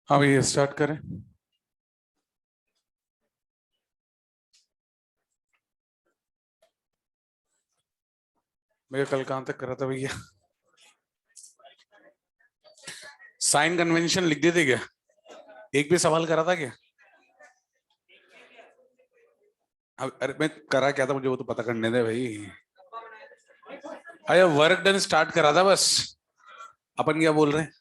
हाँ भैया स्टार्ट करें। भैया कल कहाँ तक करा था भैया? साइन कन्वेंशन लिख दिए थे क्या? एक भी सवाल करा था क्या? अरे मैं करा क्या था, मुझे वो तो पता करने दे भाई। अरे वर्क डन स्टार्ट करा था बस। अपन क्या बोल रहे हैं?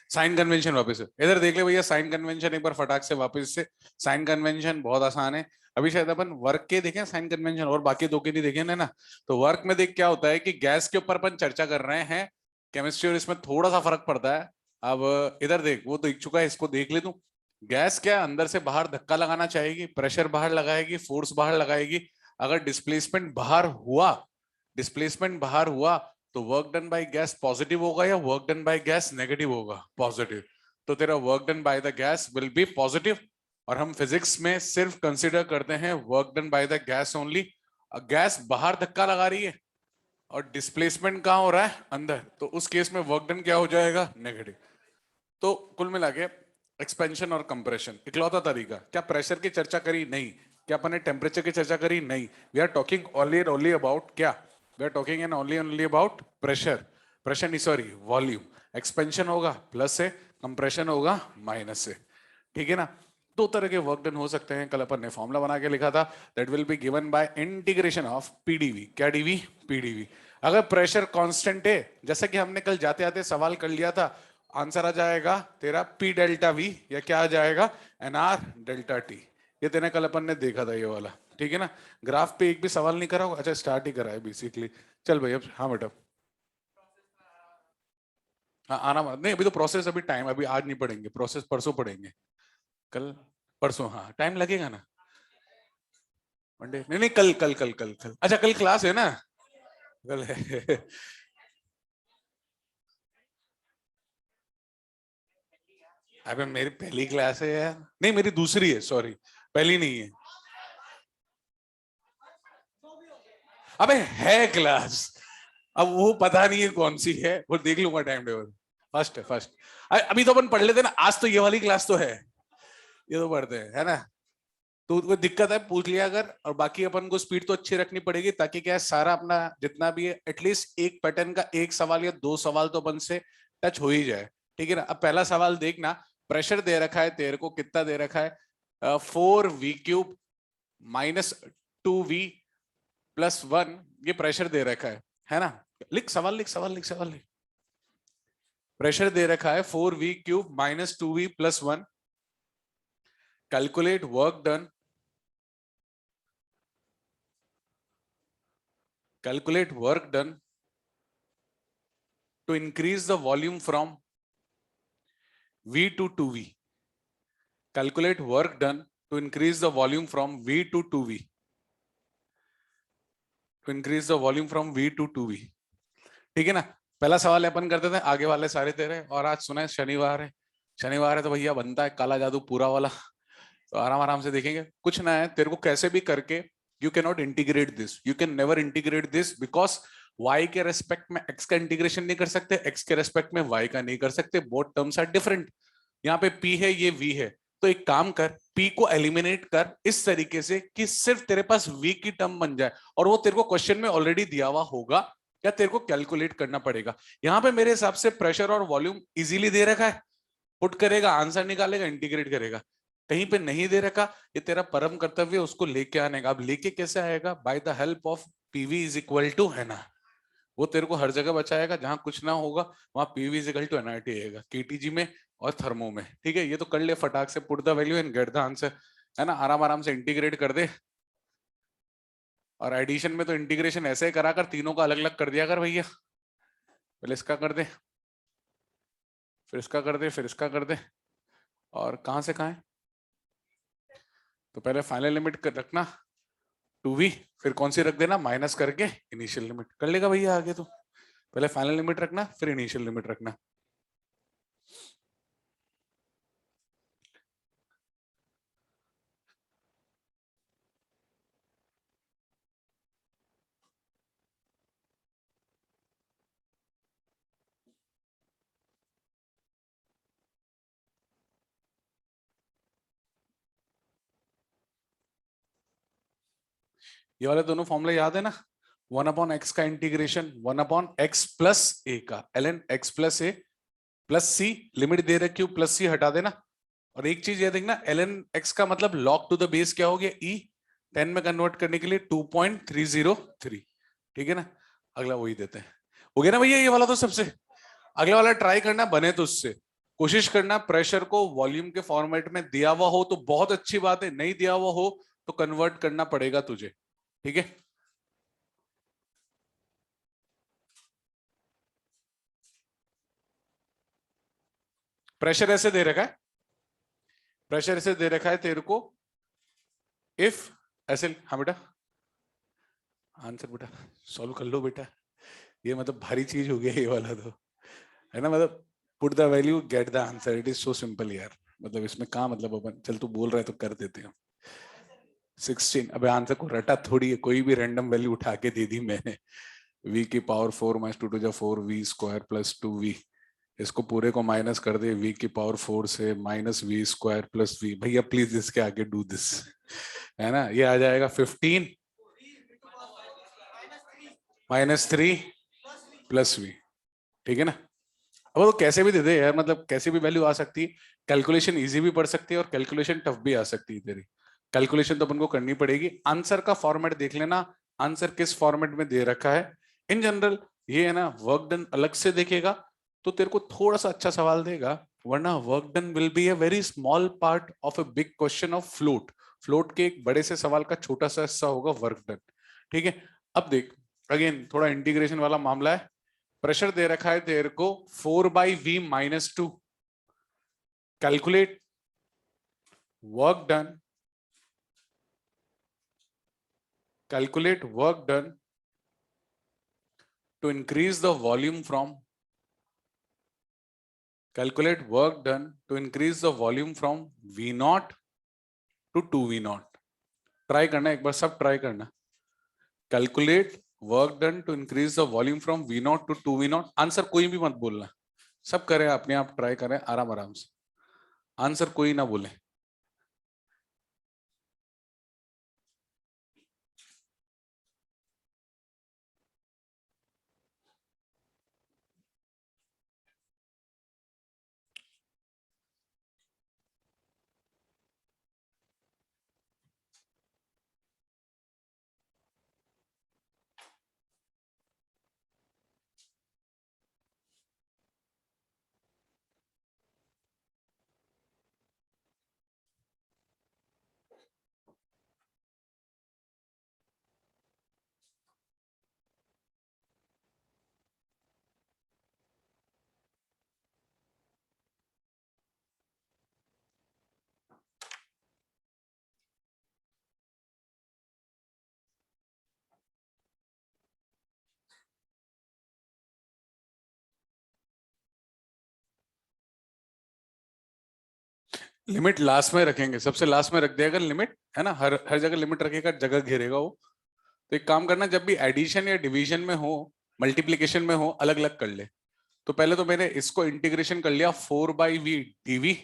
साइन कन्वेंशन वापस से इधर देख ले भैया, साइन कन्वेंशन एक बार फटाक से वापस से। साइन कन्वेंशन बहुत आसान है। अभी शायद अपन वर्क के देखें साइन कन्वेंशन, और बाकी दो के नहीं देखे ना। तो वर्क में देख क्या होता है कि गैस के ऊपर अपन चर्चा कर रहे हैं। केमिस्ट्री और इसमें थोड़ा सा फर्क पड़ता है। अब इधर देख, वो देख चुका है, इसको देख ले तू। गैस क्या अंदर से बाहर धक्का लगाना चाहेगी, प्रेशर बाहर लगाएगी, फोर्स बाहर लगाएगी। अगर डिस्प्लेसमेंट बाहर हुआ तो work done by gas positive होगा या work done by gas negative होगा? पॉजिटिव। तो तेरा work done by the gas will be positive. और हम फिजिक्स में सिर्फ कंसीडर करते हैं work done by the gas only. Gas बाहर धक्का लगा रही है और डिस्प्लेसमेंट कहाँ हो रहा है? अंदर। तो उस केस में वर्क डन क्या हो जाएगा? नेगेटिव। तो कुल मिला के एक्सपेंशन और कंप्रेशन इकलौता तरीका। क्या प्रेशर की चर्चा करी? नहीं। क्या अपन ने टेम्परेचर की चर्चा करी? नहीं। We are talking only and only about क्या? We are talking and only about pressure. Pressure नहीं, सॉरी, वॉल्यूम। एक्सपेंशन होगा प्लस से, कंप्रेशन होगा माइनस से। ठीक है ना? दो तरह के वर्क डन हो सकते हैं। कल अपन ने फॉर्मूला बना के लिखा था, that will be given by integration of PDV. क्या डीवी? पीडीवी। अगर प्रेशर कांस्टेंट है, जैसे कि हमने कल जाते आते सवाल कर लिया था, आंसर आ जाएगा तेरा पी डेल्टा वी, या क्या आ जाएगा? N R delta T. ये तेने कल अपन ने देखा था ये वाला। ठीक है ना? ग्राफ पे एक भी सवाल नहीं करा होगा? अच्छा स्टार्ट ही करा है बेसिकली। चल भाई अब, हाँ बेटा। हाँ आना मत, नहीं अभी तो प्रोसेस, अभी टाइम, अभी आज नहीं पढ़ेंगे प्रोसेस, परसों पढ़ेंगे। कल? परसों, हाँ टाइम लगेगा ना। मंडे नहीं, नहीं कल कल कल कल कल, अच्छा कल क्लास है ना? कल है। अबे मेरी पहली क्लास है यार, नहीं मेरी दूसरी है, सॉरी। पहली नहीं है। अबे है क्लास। अब वो पता नहीं है कौन सी है, वो देख लूंगा टाइम टेबल। फर्स्ट है, फर्स्ट। अभी तो अपन पढ़ लेते हैं ना, आज तो ये वाली क्लास तो है। ये तो पढ़ते हैं, है ना? तो कोई दिक्कत है पूछ लिया अगर। और बाकी अपन को स्पीड तो अच्छी रखनी पड़ेगी, ताकि क्या है, सारा अपना जितना भी है एटलीस्ट एक पैटर्न का एक सवाल या दो सवाल तो अपन से टच हो ही जाए। ठीक है ना? अब पहला सवाल देखना। प्रेशर दे रखा है तेरे को, कितना दे रखा है? 4v³ -2v +1। ये प्रेशर दे रखा है ना? लिख सवाल, लिख सवाल, लिख सवाल, लिख। प्रेशर दे रखा है 4v³ -2v +1। Calculate work done. Calculate work done to increase the volume from V to 2V. Calculate work done to increase the volume from V to 2V. To increase the volume from V to 2V. ठीक है ना? पहला सवाल अपन करते थे, आगे वाले सारे तेरे। और आज सुना है शनिवार है। शनिवार है तो भैया बनता है काला जादू पूरा वाला। तो आराम आराम से देखेंगे, कुछ ना है तेरे को कैसे भी करके। You can not integrate this, you can never integrate this, because y के रेस्पेक्ट में x का इंटीग्रेशन नहीं कर सकते, x के रेस्पेक्ट में y का नहीं कर सकते, बोथ टर्म्स आर डिफरेंट। यहाँ पे p है, ये v है। तो एक काम कर, p को एलिमिनेट कर इस तरीके से कि सिर्फ तेरे पास v की टर्म बन जाए, और वो तेरे को क्वेश्चन में ऑलरेडी दिया हुआ होगा, या तेरे को कैलकुलेट करना पड़ेगा। यहाँ पे मेरे हिसाब से प्रेशर और वॉल्यूम इजीली दे रखा है। पुट करेगा, आंसर निकालेगा, इंटीग्रेट करेगा। कहीं पे नहीं दे रखा, ये तेरा परम कर्तव्य है उसको लेके आने का। अब लेके कैसे आएगा? By the help of PV is equal to, है ना? वो तेरे को हर जगह बचाएगा, जहां कुछ ना होगा वहां PV is equal to NRT आएगा, केटीजी में और थर्मो में। ठीक है? ये तो कर ले फटाक से, put the value and gate the answer. है ना? आराम आराम से इंटीग्रेट कर दे। और एडिशन में तो इंटीग्रेशन ऐसे ही करा कर, तीनों का अलग अलग कर दिया कर भैया। पहले इसका कर दे, फिर इसका कर दे, फिर इसका कर दे। और कहां से कहां है? तो पहले फाइनल लिमिट कर रखना 2v, फिर कौन सी रख देना? माइनस करके इनिशियल लिमिट कर लेगा भैया आगे तो। पहले फाइनल लिमिट रखना, फिर इनिशियल लिमिट रखना। ये वाले दोनों फॉर्मूले याद है ना, 1/x का इंटीग्रेशन 1/x प्लस ए का ln x प्लस ए प्लस सी, लिमिट दे रखी हूं, प्लस सी हटा देना। और एक चीज ये देखना, ln x का मतलब log टू द बेस क्या हो गया, e, 10 में कन्वर्ट करने के लिए 2.303, ठीक है ना। अगला वही देते हैं, हो गया ना भैया ये वाला। तो सबसे अगला वाला ट्राई करना बने तो उससे कोशिश करना प्रेशर को वॉल्यूम के फॉर्मेट में दिया हुआ हो तो बहुत अच्छी बात है, नहीं दिया हुआ हो तो कन्वर्ट करना पड़ेगा तुझे, ठीक है। प्रेशर ऐसे दे रखा है, प्रेशर ऐसे दे रखा है तेरे को, इफ ऐसे, हाँ बेटा आंसर बेटा सॉल्व कर लो बेटा, ये मतलब भारी चीज हो गया ये वाला तो, है ना। मतलब put the value get the answer, it is so simple यार। मतलब इसमें कहाँ मतलब अपन, चल तू बोल रहा है तो कर देते हैं। 16, अबे आंसर को रटा थोड़ी है, कोई भी रैंडम वैल्यू उठा के दे दी मैंने। v की power 4 minus 2 to the 4 v square plus 2v, इसको पूरे को माइनस कर दे, v की पावर 4 से minus v square plus v। भैया प्लीज इसके आगे डू दिस, है ना। ये आ जाएगा 15 माइनस 3 प्लस v, ठीक है ना। अब वो तो कैसे भी दे दे यार, मतलब कैसे भी वैल्यू आ सकती है। कैलकुलेशन इजी भी पड़ सकती है और कैलकुलेशन टफ भी आ सकती है तेरी। कैलकुलेशन तो अपन को करनी पड़ेगी। आंसर का फॉर्मेट देख लेना, आंसर किस फॉर्मेट में दे रखा है। इन जनरल ये है ना, वर्क डन अलग से देखेगा तो तेरे को थोड़ा सा अच्छा सवाल देगा, वरना work done will be a very small part of a big question of float. Float के एक बड़े से सवाल का छोटा सा हिस्सा होगा वर्क डन, ठीक है। अब देख, अगेन थोड़ा इंटीग्रेशन वाला मामला है। प्रेशर दे रखा है तेरे को 4/v-2, calculate work done, calculate work done to increase the volume from, calculate work done to increase the volume from v0 to 2v0। Try करना एक बार, सब ट्राई करना। Calculate work done to increase the volume from v0 to 2v0। Answer कोई भी मत बोलना, सब करें अपने आप, ट्राई करें आराम आराम से, आंसर कोई ना बोले। लिमिट लास्ट में रखेंगे, सबसे लास्ट में रख दिया अगर लिमिट, है ना। हर हर जगह लिमिट रखेगा, जगह घेरेगा वो। तो एक काम करना, जब भी एडिशन या डिवीजन में हो, मल्टीप्लीकेशन में हो, अलग अलग कर ले। तो पहले तो मैंने इसको इंटीग्रेशन कर लिया 4/v dv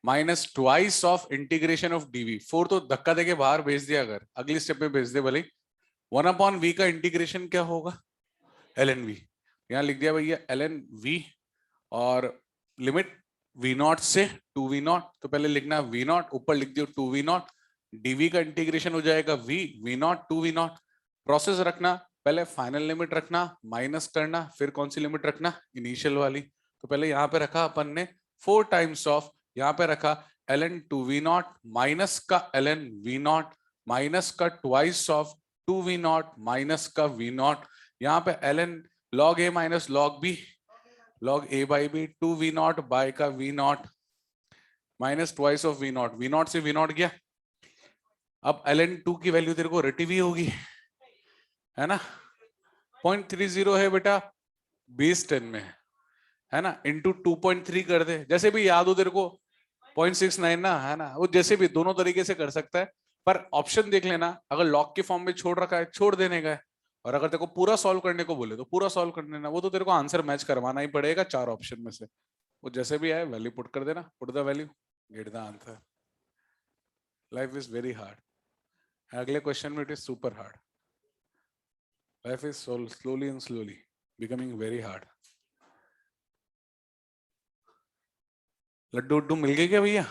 minus twice of integration of dv। 4 तो धक्का देके बाहर भेज दिया, अगर अगली स्टेप में भेज दे भले। 1/v का इंटीग्रेशन क्या होगा, ln v। यहाँ लिख दिया भैया ln v, और लिमिट v0 से 2v0। तो पहले लिखना v0, ऊपर लिख दियो 2v0, dv का इंटीग्रेशन हो जाएगा v0 2v0। प्रोसेस रखना, पहले फाइनल लिमिट रखना, माइनस करना, फिर कौन सी लिमिट रखना, इनिशियल वाली। तो पहले यहाँ पे रखा अपन ने 4 टाइम्स ऑफ, यहाँ पे रखा ln 2v0 माइनस का ln v0 माइनस का ट्वाइस ऑफ 2v0 माइनस का v0। यहाँ पे ln log a minus log b, log a by b 2v0 by का v0 minus twice of v0, v0 से v0 गया। अब ln 2 की वैल्यू तेरे को रटी हुई होगी, है ना। 0.30 है बेटा, बेस 10 में, है ना, इंटू 2.3 कर दे, जैसे भी याद हो तेरे को। 0.69 ना, है ना, वो जैसे भी दोनों तरीके से कर सकता है। पर ऑप्शन देख लेना, अगर लॉग के फॉर्म में छोड़ रखा है छोड़ देने का है, और अगर तेरे को पूरा सॉल्व करने को बोले तो पूरा सॉल्व कर देना। वो तो तेरे को आंसर मैच करवाना ही पड़ेगा 4 ऑप्शन में से। वो जैसे भी आए वैल्यू पुट कर देना, put the value, get the answer. Life is very hard, अगले क्वेश्चन में it is super hard. Life is slowly and slowly becoming very hard. लड्डू उड्डू मिल गए क्या भैया?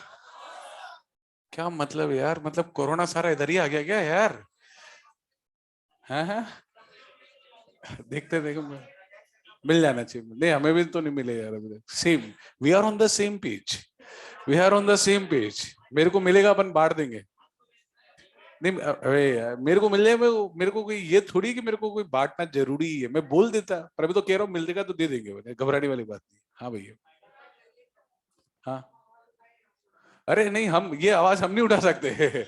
क्या मतलब यार, मतलब कोरोना सारा इधर ही आ गया क्या यार? हैं? देखते देखो मिल जाना चाहिए. नहीं हमें भी तो नहीं मिले यार अभी तक. Same, we are on the same page. We are on the same page. मेरे को मिलेगा, अपन बांट देंगे. नहीं अरे यार मेरे को मिल जाए. मेरे को कोई ये थोड़ी कि मेरे को कोई बांटना जरूरी है. मैं बोल देता, पर अभी तो कह रहा हूँ मिल जाएगा तो दे देंगे. घबराने वाली बात नहीं. हाँ भैया. हाँ. अरे नहीं, हम ये आवाज हम नहीं उठा सकते.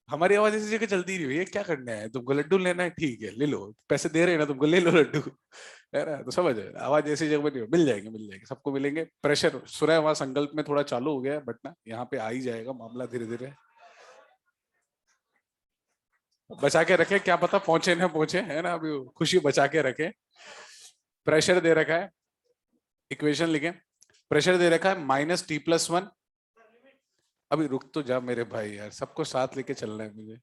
हमारी आवाज इसी जगह चलती रही है. क्या करना है तुमको? लड्डू लेना है, ठीक है ले लो. पैसे दे रहे हैं ना तुमको, ले लो लड्डू. है ना? तो समझ है, आवाज ऐसी जगह पे नहीं. मिल जाएंगे मिल जाएंगे, सबको मिलेंगे. प्रेशर सुना है वहां संकल्प में थोड़ा चालू हो गया है, बट ना यहाँ पे आ ही जाएगा मामला धीरे धीरे. बचा के रखे, क्या पता पहुंचे ना पहुंचे, है ना? अभी खुशी बचा के रखे. प्रेशर दे रखा है. इक्वेशन लिखे. प्रेशर दे रखा है -T+1. अभी रुक तो जा मेरे भाई यार, सबको साथ लेके चलना है मुझे.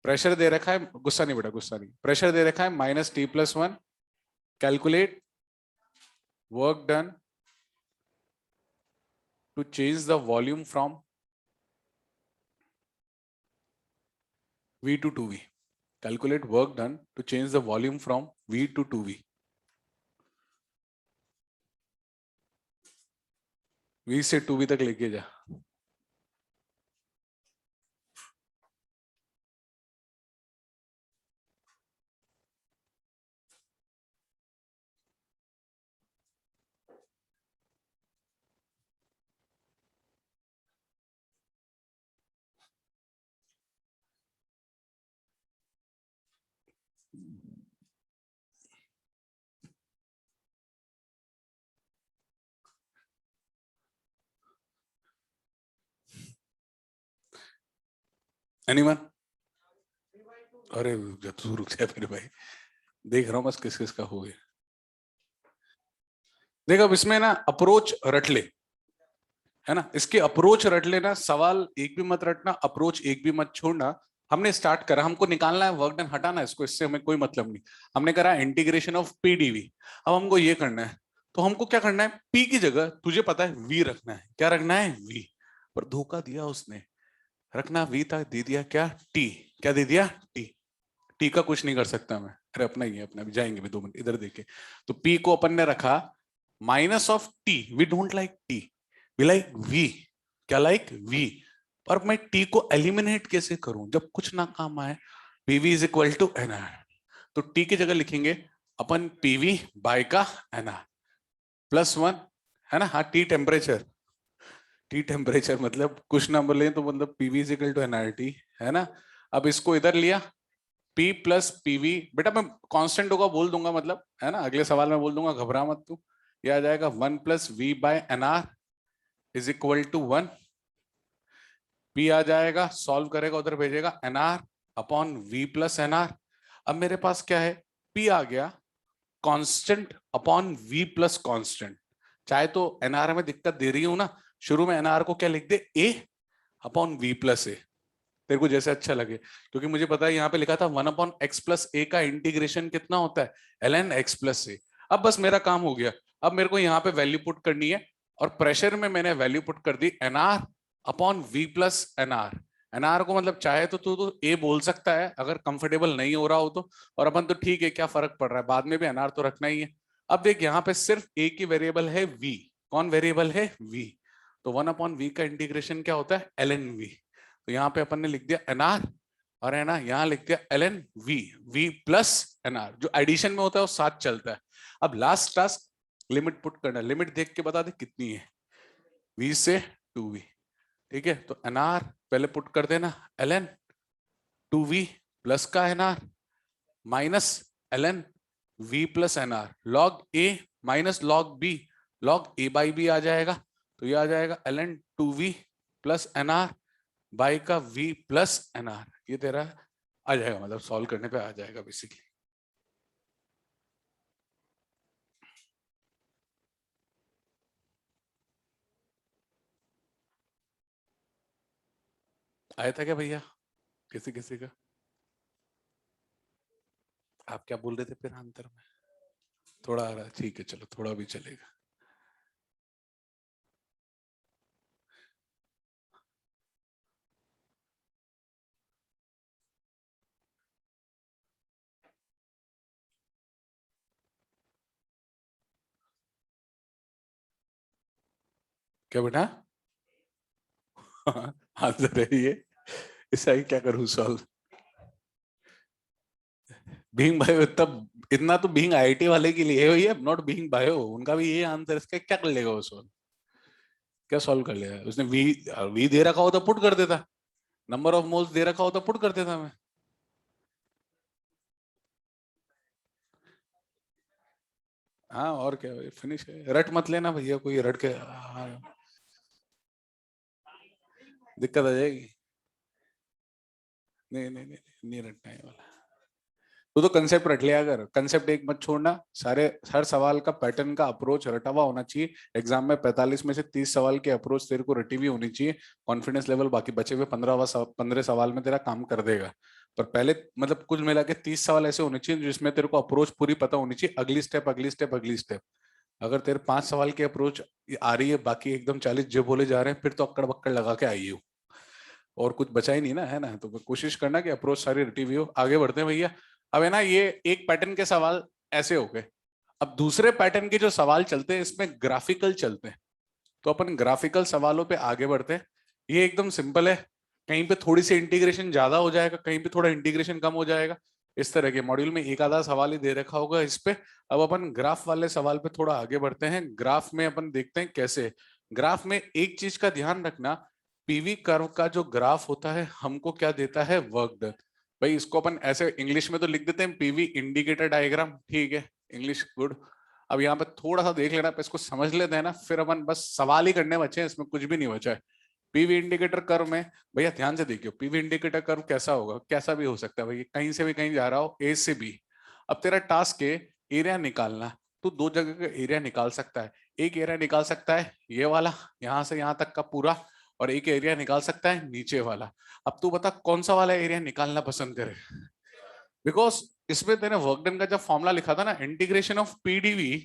प्रेशर दे रखा है, गुस्सा नहीं बेटा, गुस्सा नहीं. प्रेशर दे रखा है -T+1. Calculate work done to change the volume from V to 2V. Calculate work done to change the volume from V to 2V. V से 2V तक लेके जा. Anyone? अरे तू रुक जा मेरे भाई, देख रहा हूँ बस किस किस का हो गया. देख अब इसमें ना अप्रोच रट ले, है ना? इसके अप्रोच रट लेना. सवाल एक भी मत रटना, अप्रोच एक भी मत छोड़ना. हमने स्टार्ट करा, हमको निकालना है वर्क डन, हटाना है इसको, इससे हमें कोई मतलब नहीं. हमने करा इंटीग्रेशन ऑफ पीडीवी. अब हमको ये करना है, तो हमको क्या करना है? पी की जगह तुझे पता है वी रखना है. क्या रखना है? वी. पर धोखा दिया उसने. रखना वी था, दे दिया क्या? टी. क्या दे दिया? टी. टी का कुछ नहीं कर सकता मैं. अरे अपना ही है, अपना भी जाएंगे भी 2 मिनट इधर देखे. तो पी को अपन ने रखा minus of T. We don't like T, we like V. क्या लाइक? वी. और मैं टी को एलिमिनेट कैसे करूं जब कुछ ना काम आए? PV is equal to NR. तो टी की जगह लिखेंगे अपन पीवी बाय का एनआर +1. है ना? हाँ टी टेम्परेचर. टी टेम्परेचर मतलब कुछ ना बोले तो मतलब PV is equal to NR T. है ना? अब इसको इधर लिया, P प्लस पीवी. बेटा मैं कांस्टेंट होगा बोल दूंगा, मतलब है ना, अगले सवाल में बोल दूंगा, घबरा मत तू. ये आ जाएगा 1+V/NR is equal to 1. P आ जाएगा, सॉल्व करेगा उधर भेजेगा, NR अपॉन V+NR. अब मेरे पास क्या है? P आ गया constant upon V plus constant. चाहे तो NR में दिक्कत दे रही हूं ना, शुरू में NR को क्या लिख दे? A upon V+A. तेरे को जैसे अच्छा लगे, क्योंकि मुझे पता है यहाँ पे लिखा था 1/x+a का इंटीग्रेशन कितना होता है? ln x+a. अब बस मेरा काम हो गया. अब मेरे को यहाँ पे वैल्यू पुट करनी है, और प्रेशर में मैंने वैल्यू पुट कर दी nr अपॉन V+NR. एनआर को मतलब चाहे तो तू तो ए बोल सकता है अगर कंफर्टेबल नहीं हो रहा हो तो, और अपन तो ठीक है, क्या फर्क पड़ रहा है, बाद में भी एनआर तो रखना ही है. अब देख यहाँ पे सिर्फ ए की वेरिएबल है वी. कौन वेरिएबल है? वी. तो 1/v का इंटीग्रेशन क्या होता है? ln v. तो यहाँ पे अपन ने लिख दिया एनआर, और है ना यहाँ लिख दिया ln v. V+NR जो एडिशन में होता है वो साथ चलता है. अब लास्ट टास्क लिमिट पुट करना. लिमिट देख के बता दे कितनी है. v से 2v. ठीक है, तो एनआर पहले पुट कर देना, ln 2v प्लस का NR minus ln v+NR log a minus log b. log a/b आ जाएगा. तो ये आ जाएगा ln 2v plus NR by का V+NR. ये तेरा आ जाएगा, मतलब सॉल्व करने पे आ जाएगा बेसिकली. आया था क्या भैया? किसी किसी का। आप क्या बोल रहे थे फिर अंतर में? थोड़ा आ रहा है, ठीक है चलो थोड़ा भी चलेगा। क्या बेटा? आंसर है ये। इसका ही क्या करूं सॉल्व? बीइंग बायो इतना इतना तो बीइंग आईआईटी वाले के लिए है भैया, नॉट बीइंग बायो। उनका भी ये आंसर, इसका क्या कर लेगा वो सॉल्व? क्या सॉल्व कर लेगा उसने? वी वी दे रखा हो तो पुट कर देता, नंबर ऑफ मोल्स दे रखा हो तो पुट कर देता मैं। हाँ और क्या, फिनिश है। रट मत लेना भैया, कोई रट के दिक्कत आ जाएगी। नहीं नहीं नहीं, नहीं रटना है वाला। तो कंसेप्ट रट लिया, अगर कंसेप्ट एक मत छोड़ना। सारे हर सवाल का पैटर्न का अप्रोच रटा हुआ होना चाहिए। एग्जाम में 45 में से 30 सवाल की अप्रोच तेरे को रटी हुई होनी चाहिए। कॉन्फिडेंस लेवल बाकी बचे हुए 15 सवाल में तेरा काम कर देगा। पर पहले मतलब कुल मिला के 30 सवाल ऐसे होने चाहिए जिसमें तेरे को अप्रोच पूरी पता होनी चाहिए, अगली स्टेप अगली स्टेप अगली स्टेप। अगर तेरे 5 सवाल की अप्रोच आ रही है, बाकी एकदम 40 जो बोले जा रहे हैं, फिर तो अक्कड़ बक्कड़ लगा के आई हो और कुछ बचा ही नहीं ना, है ना? तो कोशिश करना कि अप्रोच सारी रटी हुई हो। आगे बढ़ते हैं भैया। अब है ना, ये एक पैटर्न के सवाल ऐसे हो गए। अब दूसरे पैटर्न के जो सवाल चलते हैं इसमें ग्राफिकल चलते हैं। तो अपन ग्राफिकल सवालों पे आगे बढ़ते हैं। ये एकदम सिंपल है। कहीं पे थोड़ी सी इंटीग्रेशन ज्यादा हो जाएगा, कहीं पे थोड़ा इंटीग्रेशन कम हो जाएगा। इस तरह के मॉड्यूल में एक आधा सवाल ही दे रखा होगा इस पे। अब अपन ग्राफ वाले सवाल पे थोड़ा आगे बढ़ते हैं। ग्राफ में अपन देखते हैं कैसे। ग्राफ में एक चीज का ध्यान रखना, पीवी कर्व का जो ग्राफ होता है हमको क्या देता है? Work done. भाई इसको अपन ऐसे इंग्लिश में तो लिख देते हैं पीवी इंडिकेटर डायग्राम, ठीक है, इंग्लिश गुड। अब यहाँ पे थोड़ा सा देख लेना, इसको समझ लेते हैं ना, फिर अपन बस सवाल ही करने बचे हैं, इसमें कुछ भी नहीं बचा है। पीवी इंडिकेटर कर्व में भैया ध्यान से देखियो, पीवी इंडिकेटर कर्व कैसा होगा? कैसा भी हो सकता है भैया, कहीं से भी कहीं जा रहा हो, ए से बी। अब तेरा टास्क है एरिया निकालना। तू दो जगह का एरिया निकाल सकता है। एक एरिया निकाल सकता है ये वाला, यहां से यहां तक का पूरा, और एक एरिया निकाल सकता है नीचे वाला। अब तू बता कौन सा वाला एरिया निकालना पसंद करे? बिकॉज इसमें तेने वर्क डन का जब फॉर्मूला लिखा था ना, इंटीग्रेशन ऑफ पीडीवी,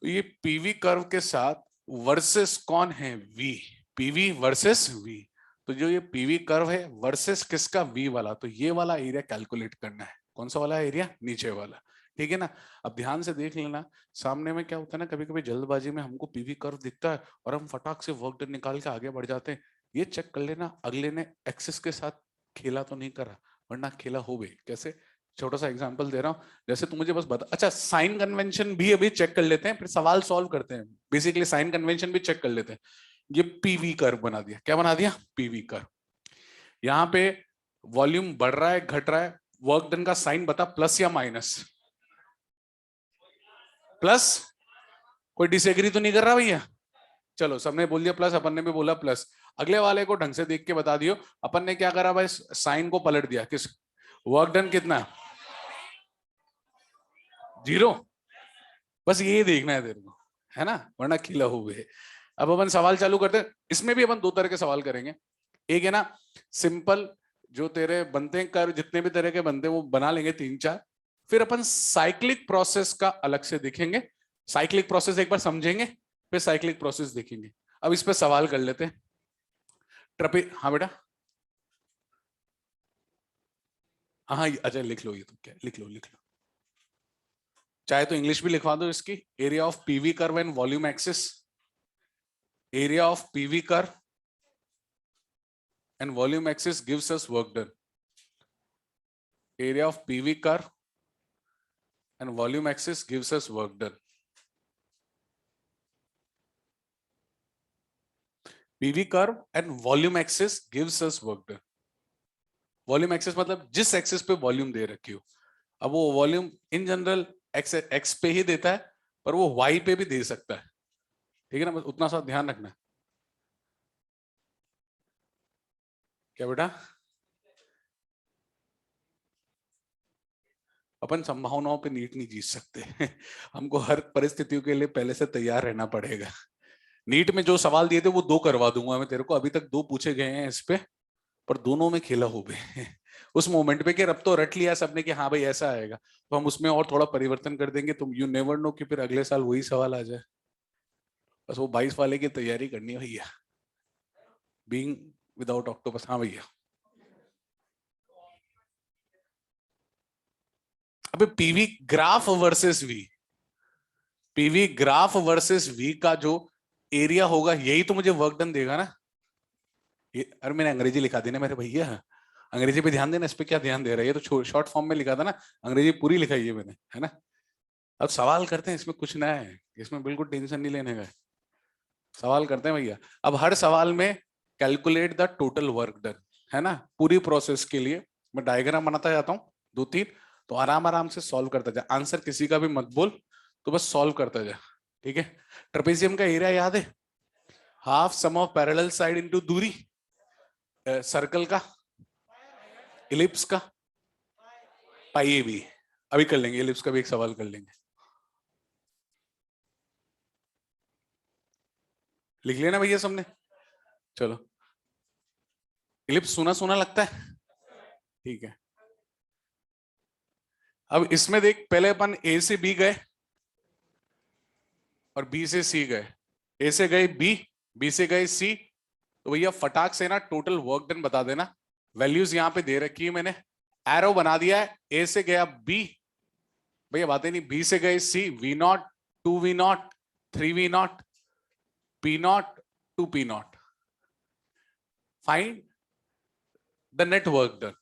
तो ये पीवी कर्व के साथ वर्सेस कौन है? वी। PV versus V. तो जो ये पीवी कर्व है वर्सेस किसका? वी वाला। तो ये वाला एरिया कैलकुलेट करना है। कौन सा वाला एरिया? नीचे वाला। ठीक है ना? अब ध्यान से देख लेना। सामने में क्या होता है ना, कभी कभी जल्दबाजी में हमको पीवी कर्व दिखता है और हम फटाक से वर्क डन निकाल के आगे बढ़ जाते हैं। ये चेक कर लेना अगले ने एक्सिस के साथ खेला तो नहीं करा, वरना खेला हो भी कैसे। छोटा सा एग्जांपल दे रहा हूँ। जैसे तू मुझे बस बता, अच्छा साइन कन्वेंशन भी अभी चेक कर लेते हैं, फिर सवाल सॉल्व करते हैं। बेसिकली साइन कन्वेंशन भी चेक कर लेते हैं। ये पीवी कर्व बना दिया। क्या बना दिया? PV curve. यहाँ पे वॉल्यूम बढ़ रहा है घट रहा है, वर्क डन का साइन बता, प्लस या माइनस? प्लस। कोई डिसएग्री तो नहीं कर रहा भैया? चलो सबने बोल दिया प्लस, अपन ने भी बोला प्लस। अगले वाले को ढंग से देख के बता दियो। अपन ने क्या करा भाई? साइन को पलट दिया। किस? वर्क डन कितना? 0। बस ये देखना है तेरे को, है ना, वरना खिला हुए। अब अपन सवाल चालू करते हैं। इसमें भी अपन दो तरह के सवाल करेंगे। एक है ना सिंपल, जो तेरे बनते हैं कर, जितने भी तरह के बनते हैं वो बना लेंगे 3 4। फिर अपन साइक्लिक प्रोसेस का अलग से देखेंगे। साइक्लिक प्रोसेस एक बार समझेंगे, फिर साइक्लिक प्रोसेस देखेंगे। अब इस पे सवाल कर लेते हैं। ट्रपे, हाँ बेटा। हाँ हाँ अच्छा लिख लो, ये तो क्या, लिख लो लिख लो। चाहे तो इंग्लिश भी लिखवा दो इसकी। Area of PV curve and volume axis. Area of PV curve and volume axis gives us work done. Area of PV curve and volume axis gives us work done. PV curve and volume axis gives us work done. Volume axis मतलब जिस axis पे volume दे रखी हो। अब वो volume in general x x पे ही देता है, पर वो वाई पे भी दे सकता है। ठीक है ना, बस उतना सा ध्यान रखना। क्या बेटा? अपन संभावनाओं पे नीट नहीं जीत सकते। हमको हर परिस्थितियों के लिए पहले से तैयार रहना पड़ेगा। नीट में जो सवाल दिए थे वो 2 करवा दूंगा मैं तेरे को, अभी तक 2 पूछे गए हैं इस पे। पर दोनों में खेला हो बे उस मोमेंट पे कि अब तो रट लिया सबने कि हाँ भाई ऐसा आएगा, तो हम उसमें और थोड़ा परिवर्तन कर देंगे, तुम यू नेवर नो कि फिर अगले साल वही सवाल आ जाए। बस वो 22 वाले की तैयारी करनी है भैया, बीइंग विदाउट ऑक्टोपस। हाँ भैया, अबे PV graph versus V, PV graph versus V का जो एरिया होगा यही तो मुझे वर्क डन देगा ना। ये अरे मैंने अंग्रेजी लिखा दी ना मेरे भैया, अंग्रेजी पे ध्यान देना, इस पे क्या ध्यान दे रहा है, ये तो शॉर्ट फॉर्म में लिखा था ना, अंग्रेजी पूरी लिखाई है मैंने, है ना। अब सवाल करते हैं, इसमें कुछ नया है, इसमें बिल्कुल टेंशन नहीं लेने का है। सवाल करते हैं भैया। अब हर सवाल में calculate the total work done, है ना, पूरी प्रोसेस के लिए मैं डायग्राम बनाता जाता हूँ दो तीन, तो आराम आराम से सॉल्व करता जा, आंसर किसी का भी मत बोल, तो बस सॉल्व करता जा, ठीक है। ट्रेपेजियम का एरिया याद है, half sum of parallel side into दूरी, सर्कल का, इलिप्स का, पाई ए भी। अभी कर लेंगे, इलिप्स का भी एक सवाल कर लेंगे, लिख लेना भैया सबने। चलो, इलिप्स सुना सुना लगता है, ठीक है। अब इसमें देख, पहले अपन ए से बी गए और बी से सी गए, ए से गए बी, बी से गए सी, तो भैया फटाक से ना टोटल वर्क डन बता देना। वैल्यूज यहां पे दे रखी है मैंने, एरो बना दिया है, ए से गया बी, भैया बातें नहीं, बी से गए C, V naught, two V naught, three V naught, P naught, two P naught, find the net work done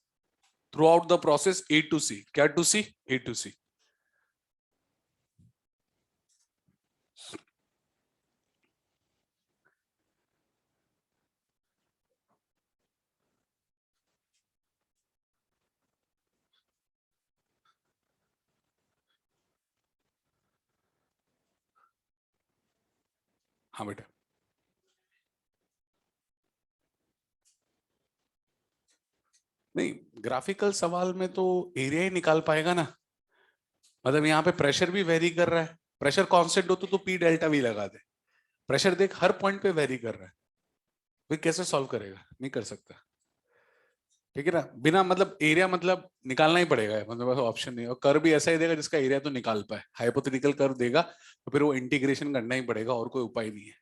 throughout the process A to C. क्या टू सी? ए टू सी। हाँ बेटा, नहीं graphical सवाल में तो area ही निकाल पाएगा ना, मतलब यहाँ पे प्रेशर भी वेरी कर रहा है, प्रेशर कांस्टेंट हो तो पी डेल्टा भी लगा दे, प्रेशर देख हर पॉइंट पे वेरी कर रहा है, फिर कैसे सॉल्व करेगा, नहीं कर सकता, ठीक है ना। बिना मतलब एरिया मतलब निकालना ही पड़ेगा, मतलब ऑप्शन नहीं, और कर्व भी ऐसा ही देगा जिसका एरिया तो निकाल पाए, हाइपोथेटिकल कर्व देगा तो फिर वो इंटीग्रेशन करना ही पड़ेगा, और कोई उपाय नहीं है।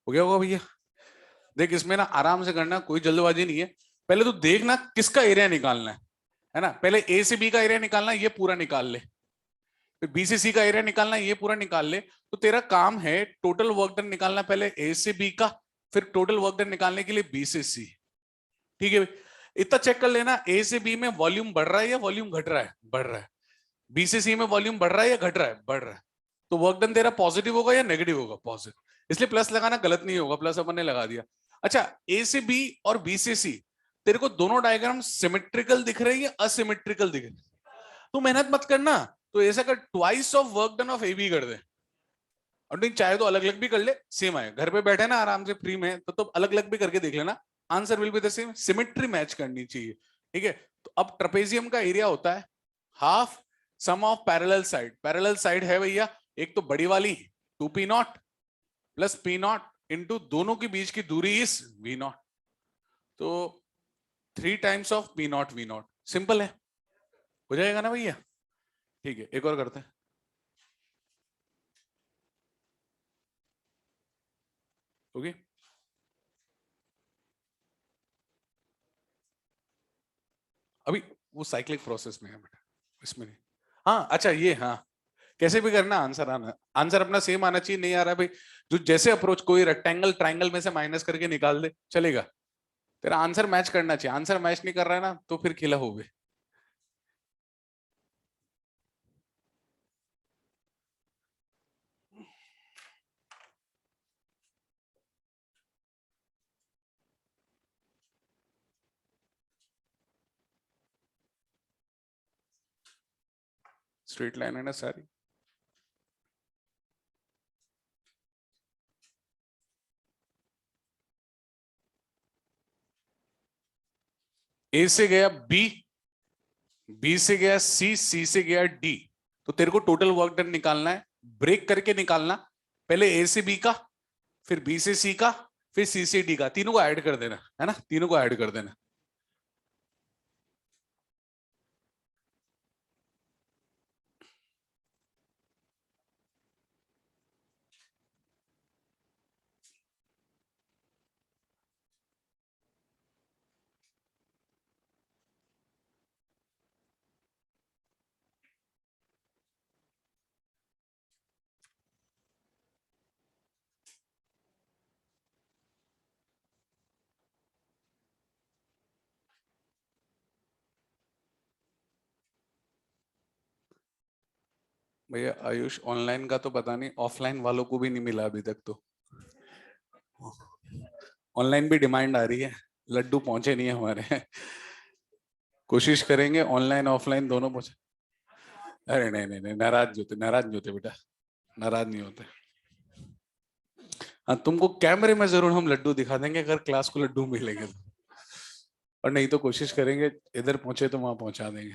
हो गया होगा भैया। देख इसमें ना आराम से करना, कोई जल्दबाजी नहीं है, पहले तो देखना किसका एरिया निकालना है ना, पहले ए से बी का एरिया निकालना, ये पूरा निकाल ले, फिर बी से सी का एरिया निकालना, ये पूरा निकाल ले, तो तेरा काम है टोटल वर्क डन निकालना, पहले ए से बी का, फिर टोटल वर्क डन निकालने के लिए बी से सी, ठीक है। इतना चेक कर लेना, ए से बी में वॉल्यूम बढ़ रहा है या वॉल्यूम घट रहा है, बढ़ रहा है, बी से सी में वॉल्यूम बढ़ रहा है या घट रहा है, बढ़ रहा है, तो वर्क डन तेरा पॉजिटिव होगा या नेगेटिव होगा, पॉजिटिव, इसलिए प्लस लगाना गलत नहीं होगा, प्लस अपन ने लगा दिया। अच्छा, ए से बी और बी से सी, तेरे को दोनों डायग्राम सिमेट्रिकल दिख रहे हैं या असिमेट्रिकल दिख रहे हैं, तो मेहनत मत करना, तो ऐसा कर twice of work done of A B कर दे, और नहीं चाहे तो अलग अलग भी कर ले, सेम आए, घर पे बैठे ना आराम से फ्री में, तो अलग अलग भी करके देख लेना, answer will be the same, symmetry match करनी चाहिए, ठीक है। तो अब ट्रेपेजियम का एरिया होता है half sum of parallel side, parallel side है भैया एक तो बड़ी वाली two P naught plus P naught into दोनों के बीच की दूरी इस वी नॉट, तो 3 times of P naught V naught, simple है, हो जाएगा ना भैया, ठीक है। एक और करते हैं, ओके। अभी वो साइक्लिक प्रोसेस में है बेटा, इसमें नहीं। हाँ अच्छा, ये हाँ, कैसे भी करना आंसर आना, आंसर अपना सेम आना चाहिए, नहीं आ रहा है भाई, जो जैसे अप्रोच, कोई रेक्टेंगल ट्रायंगल में से माइनस करके निकाल दे चलेगा, तेरा आंसर मैच करना चाहिए, आंसर मैच नहीं कर रहा है ना तो फिर खिला हो गए। स्ट्रेट लाइन है ना सारी, ए से गया बी, बी से गया सी, सी से गया डी, तो तेरे को टोटल वर्क डन निकालना है, ब्रेक करके निकालना, पहले ए से बी का, फिर बी से सी का, फिर सी से डी का, तीनों को ऐड कर देना, है ना, तीनों को ऐड कर देना, भैया आयुष ऑनलाइन का तो पता नहीं, ऑफलाइन वालों को भी नहीं मिला अभी तक तो। ऑनलाइन भी डिमांड आ रही है, लड्डू पहुंचे नहीं है हमारे। कोशिश करेंगे ऑनलाइन ऑफलाइन दोनों पहुंचे। अरे नहीं नहीं नहीं, नाराज नहीं होते, नाराज नहीं होते बेटा, नाराज नहीं होते। हाँ, तुमको कैमरे में जरूर हम लड्डू दिखा देंगे अगर क्लास को लड्डू मिलेंगे तो, और नहीं तो कोशिश करेंगे इधर पहुंचे तो वहां पहुंचा देंगे।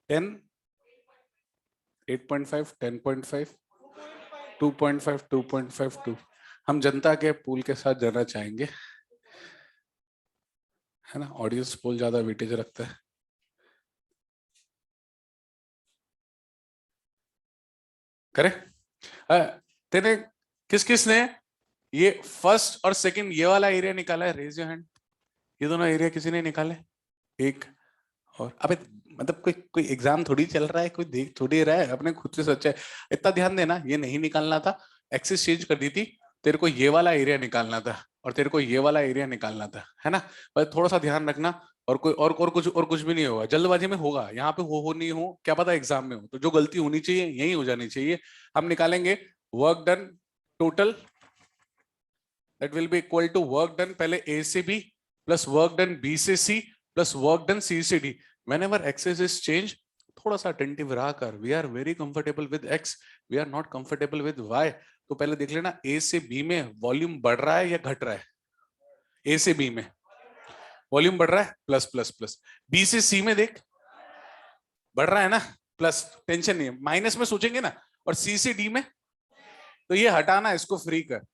टेन, 8.5, 10.5, 2.5, 2.5, 2। हम जनता के पूल के साथ जाना चाहेंगे, है ना, ऑडियंस पोल ज्यादा वेटेज रखता है। करे तेरे, किस किस ने ये फर्स्ट और सेकंड ये वाला एरिया निकाला है? Raise your hand. ये दोनों एरिया किसी ने निकाले? एक और अबे, मतलब कोई कोई एग्जाम थोड़ी चल रहा है, कोई देख थोड़ी रहा है, अपने खुद से सोचा है। इतना ध्यान देना, ये नहीं निकालना था, एक्सिस चेंज कर दी थी। तेरे को ये वाला एरिया निकालना था और तेरे को ये वाला एरिया निकालना था, है ना। बस थोड़ा सा ध्यान रखना। और कोई और कुछ भी नहीं होगा, जल्दबाजी में होगा यहाँ पे, हो नहीं हो क्या पता, एग्जाम में हो तो जो गलती होनी चाहिए यही हो जानी चाहिए। हम निकालेंगे work done total, that will be equal to work done पहले ए से B plus work done B से C plus work done C से D. whenever axis is change, थोड़ा सा अटेंटिव रहा कर। We are very comfortable with X, we are not comfortable with Y. तो पहले देख लेना ए से बी में वॉल्यूम बढ़ रहा है या घट रहा है? ए से बी में वॉल्यूम बढ़ रहा है, प्लस प्लस प्लस। बी से सी में देख, बढ़ रहा है ना, प्लस, टेंशन नहीं है, माइनस में सोचेंगे ना। और सी से डी में, तो ये हटाना, इसको फ्री कर।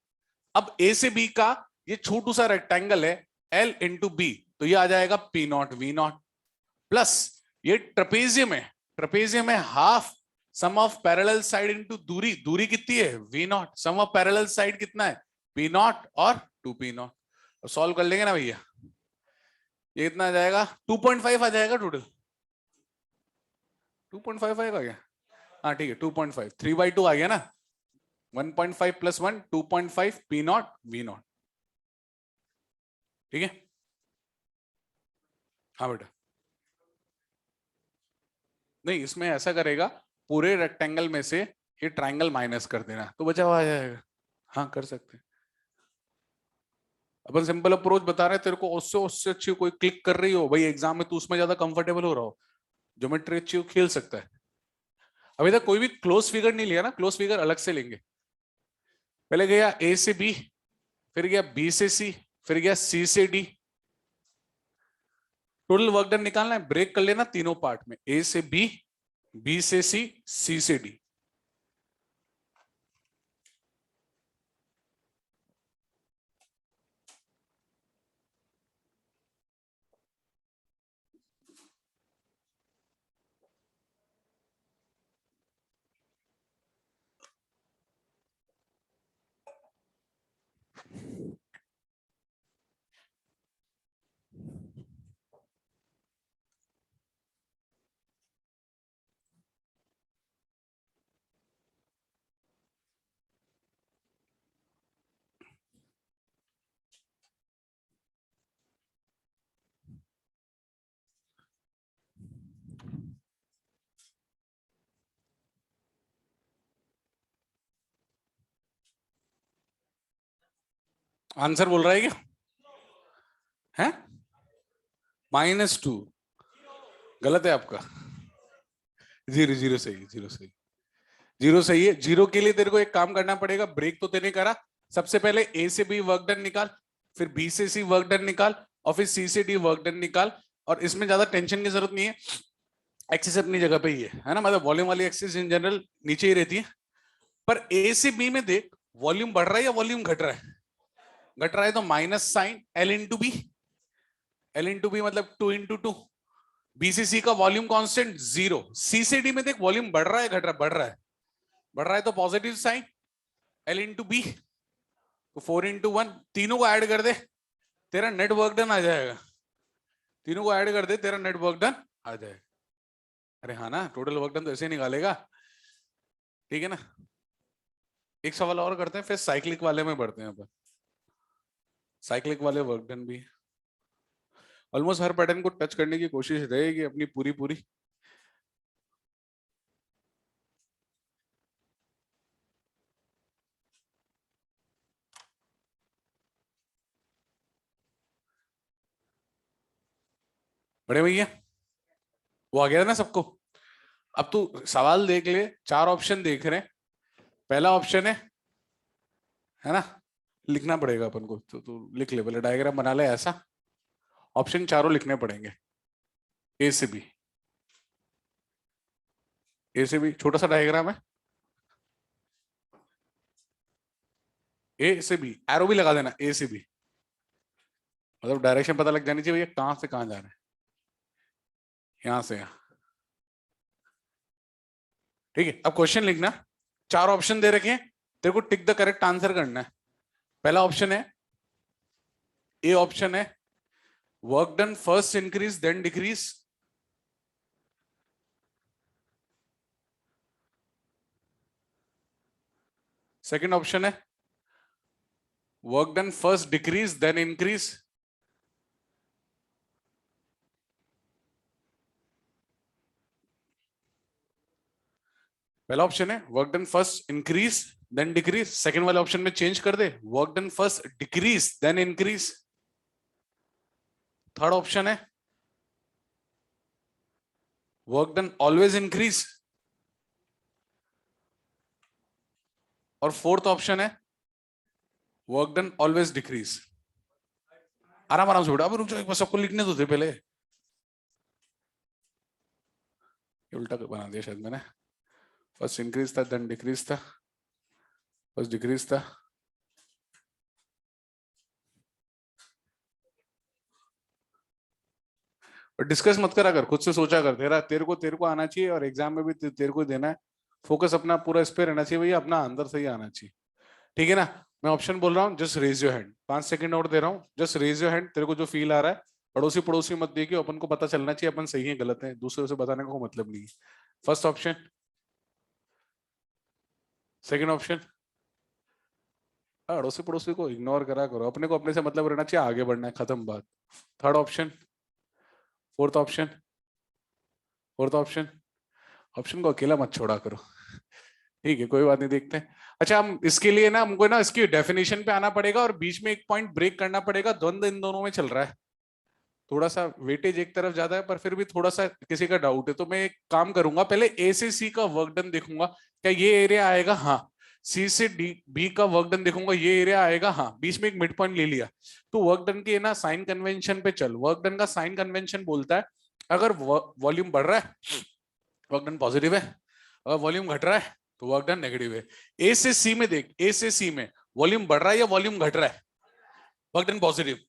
अब ए से बी का ये छोटू सा रेक्टेंगल है एल इंटू बी, तो ये आ जाएगा P naught V naught, plus ये ट्रपेजियम है, ट्रपेजियम है half sum of parallel side into दूरी, दूरी कितनी है V naught, sum of parallel side कितना है पी नॉट और 2 पी नॉट। सॉल्व कर लेंगे ना भैया, ये कितना आ जाएगा 2.5 आ जाएगा टोटल। 2.5 आएगा क्या? हाँ ठीक है, 2.5, 3/2 आ गया ना। 1.5 plus 1, 2.5 P naught V naught. ठीक है, हाँ बेटा। नहीं, इसमें ऐसा करेगा, पूरे रेक्टेंगल में से ये ट्राइंगल माइनस कर देना तो बचा हुआ आ जाएगा। हाँ कर सकते हैं, अपन सिंपल अप्रोच बता रहे हैं तेरे को, उससे अच्छी कोई क्लिक कर रही हो भाई एग्जाम में, तू उसमें ज्यादा कंफर्टेबल हो रहा हो, ज्योमेट्री अच्छी हो, खेल सकता है। अभी तक कोई भी क्लोज फिगर नहीं लिया ना, क्लोज फिगर अलग से लेंगे। पहले गया ए से बी, फिर गया बी से सी, फिर गया सी से डी। टोटल वर्क डन निकालना है, ब्रेक कर लेना तीनों पार्ट में, ए से बी, बी से सी से डी। आंसर बोल रहा है क्या? है -2? गलत है आपका, जीरो, जीरो सही, जीरो सही, जीरो सही है। जीरो के लिए तेरे को एक काम करना पड़ेगा, ब्रेक तो तेने करा। सबसे पहले ए से बी वर्क डन निकाल, फिर बी से सी वर्क डन निकाल, और फिर सी से डी वर्क डन निकाल। और इसमें ज्यादा टेंशन की जरूरत नहीं है, एक्सिस अपनी जगह पे ही है ना, मतलब वॉल्यूम वाली एक्सिस इन जनरल नीचे ही रहती है। पर ए से बी में देख, वॉल्यूम बढ़ रहा है या वॉल्यूम घट रहा है? घट रहा है, तो minus sign L into B, L into B मतलब 2 इंटू 2। बीसीसी का वॉल्यूम कांस्टेंट 0, सी से डी में देख वॉल्यूम बढ़ रहा है घट रहा है, बढ़ रहा है, बढ़ रहा है तो positive sign L into B, तो 4 इंटू 1, तीनों को ऐड कर दे, तेरा नेट वर्क डन आ जाएगा। तीनों को ऐड कर दे, तेरा नेट वर्क डन आ जाएगा। अरे हाँ ना, टोटल वर्क डन तो ऐसे ही निकालेगा, ठीक है ना। एक सवाल और करते हैं फिर साइक्लिक वाले में बढ़ते हैं अपन। साइक्लिक वाले वर्क डन भी ऑलमोस्ट हर पैटर्न को टच करने की कोशिश रहेगी अपनी पूरी पूरी। बड़े भैया वो आ गया ना सबको। अब तू सवाल देख ले, चार ऑप्शन देख रहे हैं। पहला ऑप्शन है ना, लिखना पड़ेगा अपन को, तो तू लिख ले, पहले डायग्राम बना ले ऐसा। ऑप्शन चारों लिखने पड़ेंगे, ए से बी। ए से बी छोटा सा डायग्राम है, ए से बी एरो भी लगा देना, ए से बी मतलब डायरेक्शन पता लग जानी चाहिए भैया कहां से कहां जा रहे हैं। यहां से यहाँ, ठीक है। अब क्वेश्चन लिखना, चार ऑप्शन दे रखे हैं, तेरे को टिक द करेक्ट आंसर करना है। पहला ऑप्शन है, ए ऑप्शन है, work done first increase then decrease. Second option है, work done first decrease then increase. पहला ऑप्शन है work done first increase then decrease, second वाले ऑप्शन में चेंज कर दे, work done first decrease then increase. Third option है work done always increase, और fourth option है वर्क डन ऑलवेज डिक्रीज। आराम आराम से बेटा, अब रुक जाओ, एक बार सबको लिखने तो दे पहले। ये उल्टा बना दिया शायद मैंने, फर्स्ट इंक्रीज था देन डिक्रीज था, फर्स्ट डिक्रीज था। और डिस्कस मत करा कर, खुद से सोचा कर, तेरे को आना चाहिए, और एग्जाम में भी तेरे को देना है। फोकस अपना पूरा इस पे रहना चाहिए भैया, अपना अंदर से ही आना चाहिए, ठीक है ना। मैं ऑप्शन बोल रहा हूँ, just raise your hand, 5 second और दे रहा हूँ, जस्ट रेज योर हैंड, तेरे को जो फील आ रहा है। पड़ोसी पड़ोसी मत देखिए, अपन को पता चलना चाहिए अपन सही है गलत है, दूसरे से बताने का कोई मतलब नहीं है। फर्स्ट ऑप्शन, सेकंड ऑप्शन, अड़ोसी पड़ोसी को इग्नोर करा करो, अपने को अपने से मतलब रहना चाहिए, आगे बढ़ना है, खत्म बात। Third option, fourth option, fourth option, option को अकेला मत छोड़ा करो, ठीक है कोई बात नहीं, देखते हैं। अच्छा, हम इसके लिए ना, हमको ना इसकी डेफिनेशन पे आना पड़ेगा, और बीच में एक पॉइंट ब्रेक करना पड़ेगा, द्वंद्व इन दोनों में चल रहा है, थोड़ा सा वेटेज एक तरफ ज्यादा है, पर फिर भी थोड़ा सा किसी का डाउट है, तो मैं एक काम करूंगा, पहले ए से सी का वर्क डन देखूंगा, क्या ये एरिया आएगा, हाँ। सी से डी बी का वर्क डन देखूंगा, ये एरिया आएगा, हाँ, बीच में एक मिड पॉइंट ले लिया। तो वर्क डन के ना साइन कन्वेंशन पे चल, वर्क डन का साइन कन्वेंशन बोलता है, अगर वॉल्यूम बढ़ रहा है वर्क डन पॉजिटिव है, अगर वॉल्यूम घट रहा है तो वर्क डन नेगेटिव है। ए से सी में देख, ए से सी में वॉल्यूम बढ़ रहा है या वॉल्यूम घट रहा है, work done positive,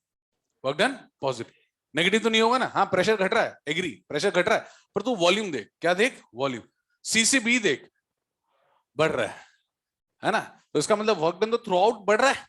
work done positive. Negative तो नहीं होगा ना, हाँ प्रेशर घट रहा है, एग्री, प्रेशर घट रहा है, पर तू वॉल्यूम देख, क्या देख, वॉल्यूम। सी से बी देख, बढ़ रहा है ना, तो इसका मतलब वर्क डन तो थ्रू आउट बढ़ रहा है।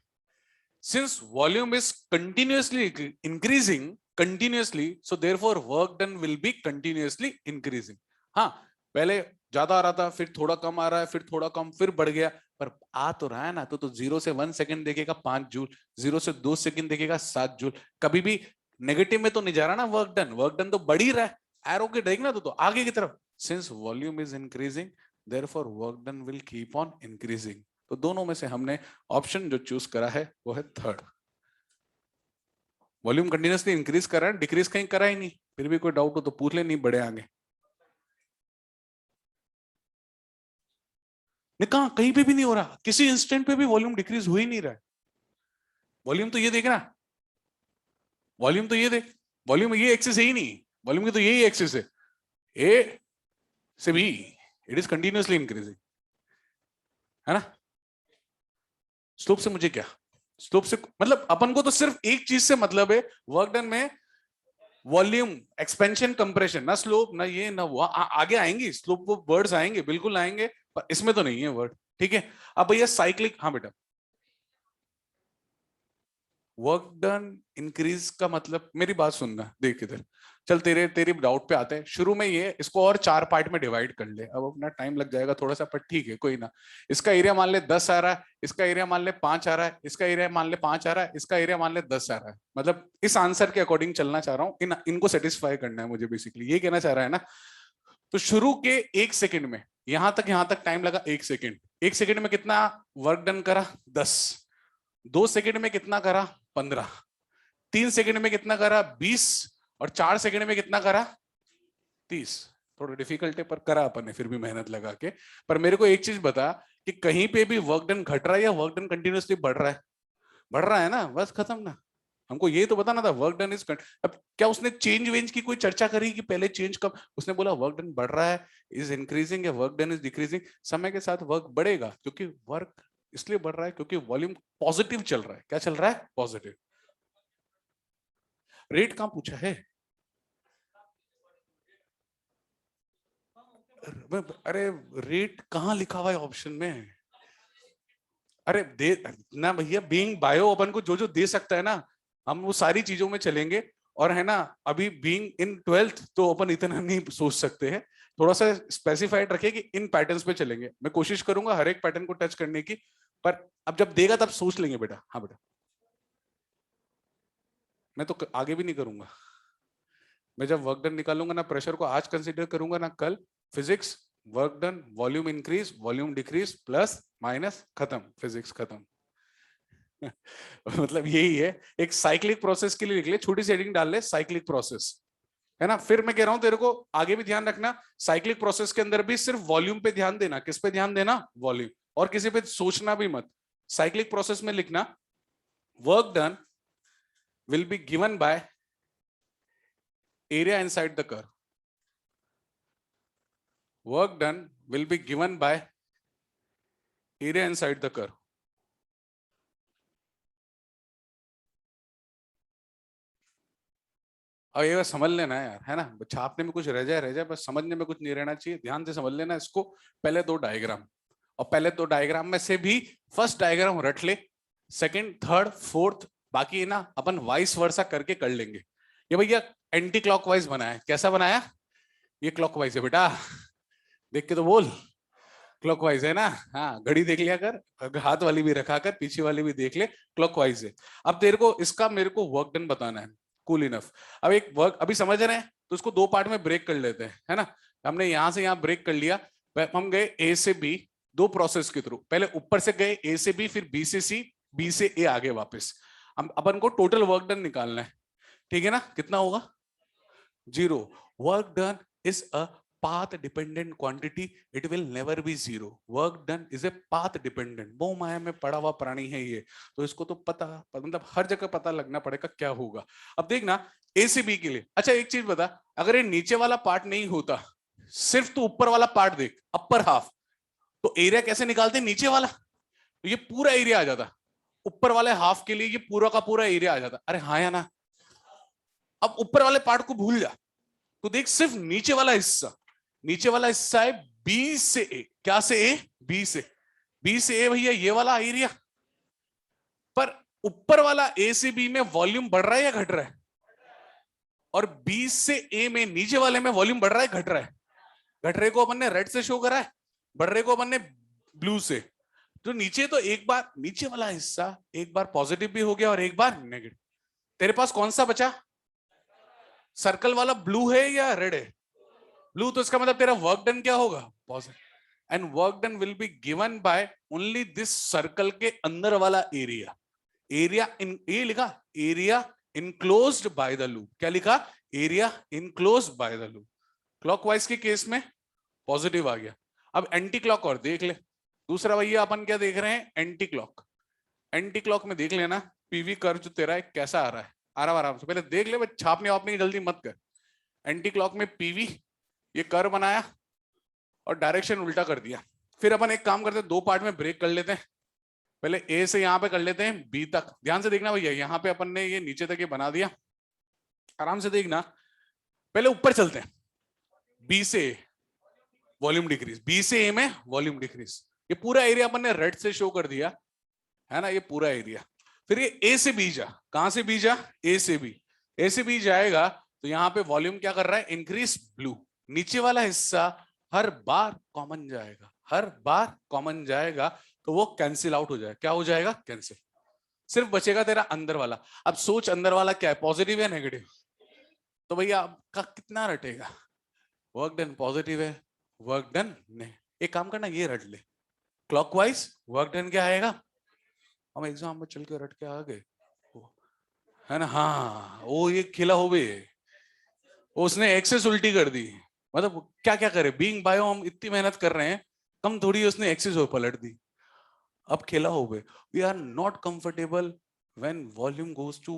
Since volume is continuously increasing continuously, so therefore work done will be continuously increasing। हाँ, पहले ज्यादा आ रहा था, फिर थोड़ा कम आ रहा है, फिर थोड़ा कम, फिर बढ़ गया, पर आ तो रहा है ना। तो 0 से 1 सेकंड देखेगा 5 जूल, 0 से 2 सेकंड देखेगा 7 जूल, कभी भी नेगेटिव में तो नहीं जा रहा ना वर्क डन, वर्क डन तो बढ़ ही रहा है, एरो के देखना तो आगे की तरफ। Since volume is increasing, therefore work done will keep on increasing. तो दोनों में से हमने ऑप्शन जो चूज करा है वो है थर्ड। वॉल्यूम कंटिन्यूसली इंक्रीज कर रहा है, डिक्रीज कहीं करा ही नहीं, फिर भी कोई डाउट हो तो पूछ ले, नहीं बढ़े आगे। नहीं, कहा कहीं पे भी नहीं हो रहा, किसी इंस्टेंट पे भी वॉल्यूम डिक्रीज हो ही नहीं रहा है। वॉल्यूम तो ये देखना, वॉल्यूम तो ये देख, वॉल्यूम ये एक्सिस है ही नहीं, वॉल्यूम की तो यही एक्सिस है, ए से B, it is continuously increasing, है ना। स्लोप से मुझे क्या, स्लोप से मतलब अपन को तो सिर्फ एक चीज से मतलब है, वर्क डन में वॉल्यूम एक्सपेंशन कंप्रेशन, ना स्लोप ना ये ना वो, आगे आएंगी स्लोप, वो वर्ड्स आएंगे, बिल्कुल आएंगे, पर इसमें तो नहीं है वर्ड, ठीक है। अब भैया साइक्लिक, हाँ बेटा, वर्क डन इंक्रीज का मतलब, मेरी बात सुनना, देख इधर, चल तेरी डाउट पे आते हैं। शुरू में ये इसको और 4 पार्ट में डिवाइड कर ले, अब अपना टाइम लग जाएगा थोड़ा सा, पर ठीक है कोई ना। इसका एरिया मान ले 10 आ रहा है, इसका एरिया मान ले 5 आ रहा है, इसका एरिया मान ले 5 आ रहा है, इसका एरिया मान ले 10 आ रहा है। मतलब इस आंसर के अकॉर्डिंग चलना चाह रहा हूँ, इनको सेटिस्फाई करना है मुझे, बेसिकली ये कहना चाह रहा है ना। तो शुरू के 1 सेकंड में यहां तक टाइम लगा 1 सेकंड। 1 सेकंड में कितना वर्क डन करा? 10। 2 सेकंड में कितना करा? 15। 3 सेकंड में कितना करा? 20। और 4 सेकंड में कितना करा? 30। थोड़ा डिफिकल्ट है पर करा अपन ने फिर भी मेहनत लगा के। पर मेरे को एक चीज बता कि कहीं पे भी वर्क डन घट रहा है या वर्क डन कंटिन्यूसली बढ़ रहा है? बढ़ रहा है ना, बस खत्म ना। हमको ये तो बताना था वर्क डन इज। अब क्या उसने चेंज वेंज की कोई चर्चा करी कि पहले चेंज कब? उसने बोला वर्क डन बढ़ रहा है, इज इंक्रीजिंग, या वर्क डन इज डिक्रीजिंग। समय के साथ वर्क बढ़ेगा, क्योंकि वर्क इसलिए बढ़ रहा है क्योंकि वॉल्यूम पॉजिटिव चल रहा है। क्या चल रहा है? पॉजिटिव। रेट कहां पूछा है? अरे रेट कहां लिखा हुआ है ऑप्शन में? अरे दे ना भैया, बीइंग बायो अपन को जो जो दे सकता है ना, हम वो सारी चीजों में चलेंगे। और है ना, अभी बीइंग इन 12th तो अपन इतना नहीं सोच सकते हैं। थोड़ा सा स्पेसिफाइड रखिए कि इन पैटर्न्स पे चलेंगे। मैं कोशिश करूंगा हर एक पैटर्न को टच करने की, पर अब जब देगा तब सोच लेंगे बेटा। हाँ बेटा, मैं तो आगे भी नहीं करूंगा। मैं जब वर्क डन निकालूंगा ना, प्रेशर को आज कंसीडर करूंगा ना कल। Physics, work done, volume increase, volume decrease, plus minus, खत्म, फिजिक्स खत्म। मतलब यही है। एक साइक्लिक प्रोसेस के लिए लिख ले, छोटी सी हेडिंग डाल ले, साइक्लिक प्रोसेस, है ना। फिर मैं कह रहा हूं तेरे को आगे भी ध्यान रखना, साइक्लिक प्रोसेस के अंदर भी सिर्फ वॉल्यूम पे ध्यान देना। किस पे ध्यान देना? वॉल्यूम। और किसी पे सोचना भी मत। साइक्लिक प्रोसेस में लिखना, work done will be given by area inside the curve. Work done will be given by area inside the curve. अब ये बस समझ लेना है यार, है ना। छापने में कुछ रह जाए, बस समझने में कुछ नहीं रहना चाहिए। ध्यान से समझ लेना इसको। पहले 2 डायग्राम, और पहले 2 डायग्राम में से भी फर्स्ट डायग्राम रट ले, सेकंड, थर्ड, फोर्थ बाकी ना अपन वाइस वर्सा करके कर लेंगे। ये भैया एंटी क्लॉकवाइज बनाया, कैसा बनाया? ये क्लॉकवाइज है बेटा, देख के तो बोल। क्लॉकवाइज है ना? हाँ, घड़ी देख लिया कर, हाथ वाली भी रखा कर, पीछे वाली भी देख ले, क्लॉकवाइज है। अब तेरे को इसका मेरे को वर्क डन बताना है। Cool enough. अब एक वर्क अभी समझ रहे हैं, तो इसको 2 पार्ट में ब्रेक कर लेते हैं, है ना। हमने यहां से यहां ब्रेक कर लिया। हम गए ए से बी, 2 प्रोसेस के थ्रू। पहले ऊपर से गए ए से बी, फिर बी से सी, बी से ए, आगे वापस। हम अपन को टोटल वर्क डन निकालना है, ठीक है ना। कितना होगा? 0। Work done is a path dependent quantity, it will never be zero. Work done is a path dependent। मोह माया में पड़ा हुआ प्राणी है ये, तो इसको तो पता, मतलब हर जगह पता लगना पड़ेगा क्या होगा। अब देखना ए से बी के लिए। अच्छा एक चीज बता, अगर ये नीचे वाला पार्ट नहीं होता, सिर्फ तू ऊपर वाला पार्ट देख, अपर हाफ, तो एरिया कैसे निकालते? नीचे वाला, तो ये पूरा एरिया आ जाता। ऊपर वाले हाफ के लिए ये पूरा का पूरा एरिया आ जाता। अरे हाँ या ना? अब ऊपर वाले पार्ट को भूल जा, तो देख सिर्फ नीचे वाला हिस्सा। नीचे वाला हिस्सा है बी से ए। क्या से ए? बी से। बी से ए भैया ये वाला एरिया। पर ऊपर वाला ए से बी में वॉल्यूम बढ़ रहा है या घट रहा है? और बी से ए में, नीचे वाले में वॉल्यूम बढ़ रहा है घट रहा है? घट रहे को अपन ने रेड से शो करा है, बढ़ रहे को अपन ने ब्लू से। तो नीचे तो एक बार नीचे वाला हिस्सा एक बार पॉजिटिव भी हो गया और एक बार नेगेटिव। तेरे पास कौन सा बचा? सर्कल वाला ब्लू है या रेड है? ब्लू। तो इसका मतलब तेरा वर्क डन क्या होगा? Positive. And work done will be given by only this circle के अंदर वाला एरिया। एरिया इन, ये लिखा area enclosed by the loop. क्या लिखा? Area enclosed by the loop. Clockwise के केस में पॉजिटिव आ गया। अब एंटी क्लॉक और देख ले। दूसरा भैया अपन क्या देख रहे हैं? Anti clock. एंटी क्लॉक में देख लेना पीवी कर्व जो तेरा है कैसा आ रहा है। आराम से पहले देख ले, छापने वापने की जल्दी मत कर। एंटी क्लॉक में पीवी ये कर्व बनाया और डायरेक्शन उल्टा कर दिया। फिर अपन एक काम करते हैं, 2 पार्ट में ब्रेक कर लेते हैं। पहले ए से यहां पे कर लेते हैं बी तक। ध्यान से देखना भैया, यहां पे अपन ने ये नीचे तक ये बना दिया। आराम से देखना, पहले ऊपर चलते हैं। बी से वॉल्यूम डिक्रीज, बी से ए में वॉल्यूम डिक्रीज। ये पूरा एरिया अपन ने रेड से शो कर दिया, है ना, ये पूरा एरिया। फिर ये ए से बी जा, कहां से बी जा, ए से बी, ए से बी जाएगा तो यहाँ पे वॉल्यूम क्या कर रहा है, इंक्रीज ब्लू। नीचे वाला हिस्सा हर बार कॉमन जाएगा, हर बार कॉमन जाएगा, तो वो कैंसिल आउट हो जाएगा, क्या हो जाएगा, कैंसिल। सिर्फ बचेगा तेरा अंदर वाला। अब सोच अंदर वाला क्या है, पॉजिटिव या नेगेटिव, तो भैया आपका कितना रटेगा, वर्क डन पॉजिटिव है, वर्क डन नहीं। एक काम करना, ये रट ले क्लॉकवाइज, वर्क डन क्या आएगा, हम एग्जाम में चल के रट के आ गए, है ना, हाँ वो ये खिला हो गए, उसने एक्सेस उल्टी कर दी। मतलब क्या क्या करे, बीइंग बायो हम इतनी मेहनत कर रहे हैं, कम थोड़ी उसने एक्सेस हो पलट दी, अब खेला हो गए। We are not comfortable when volume goes to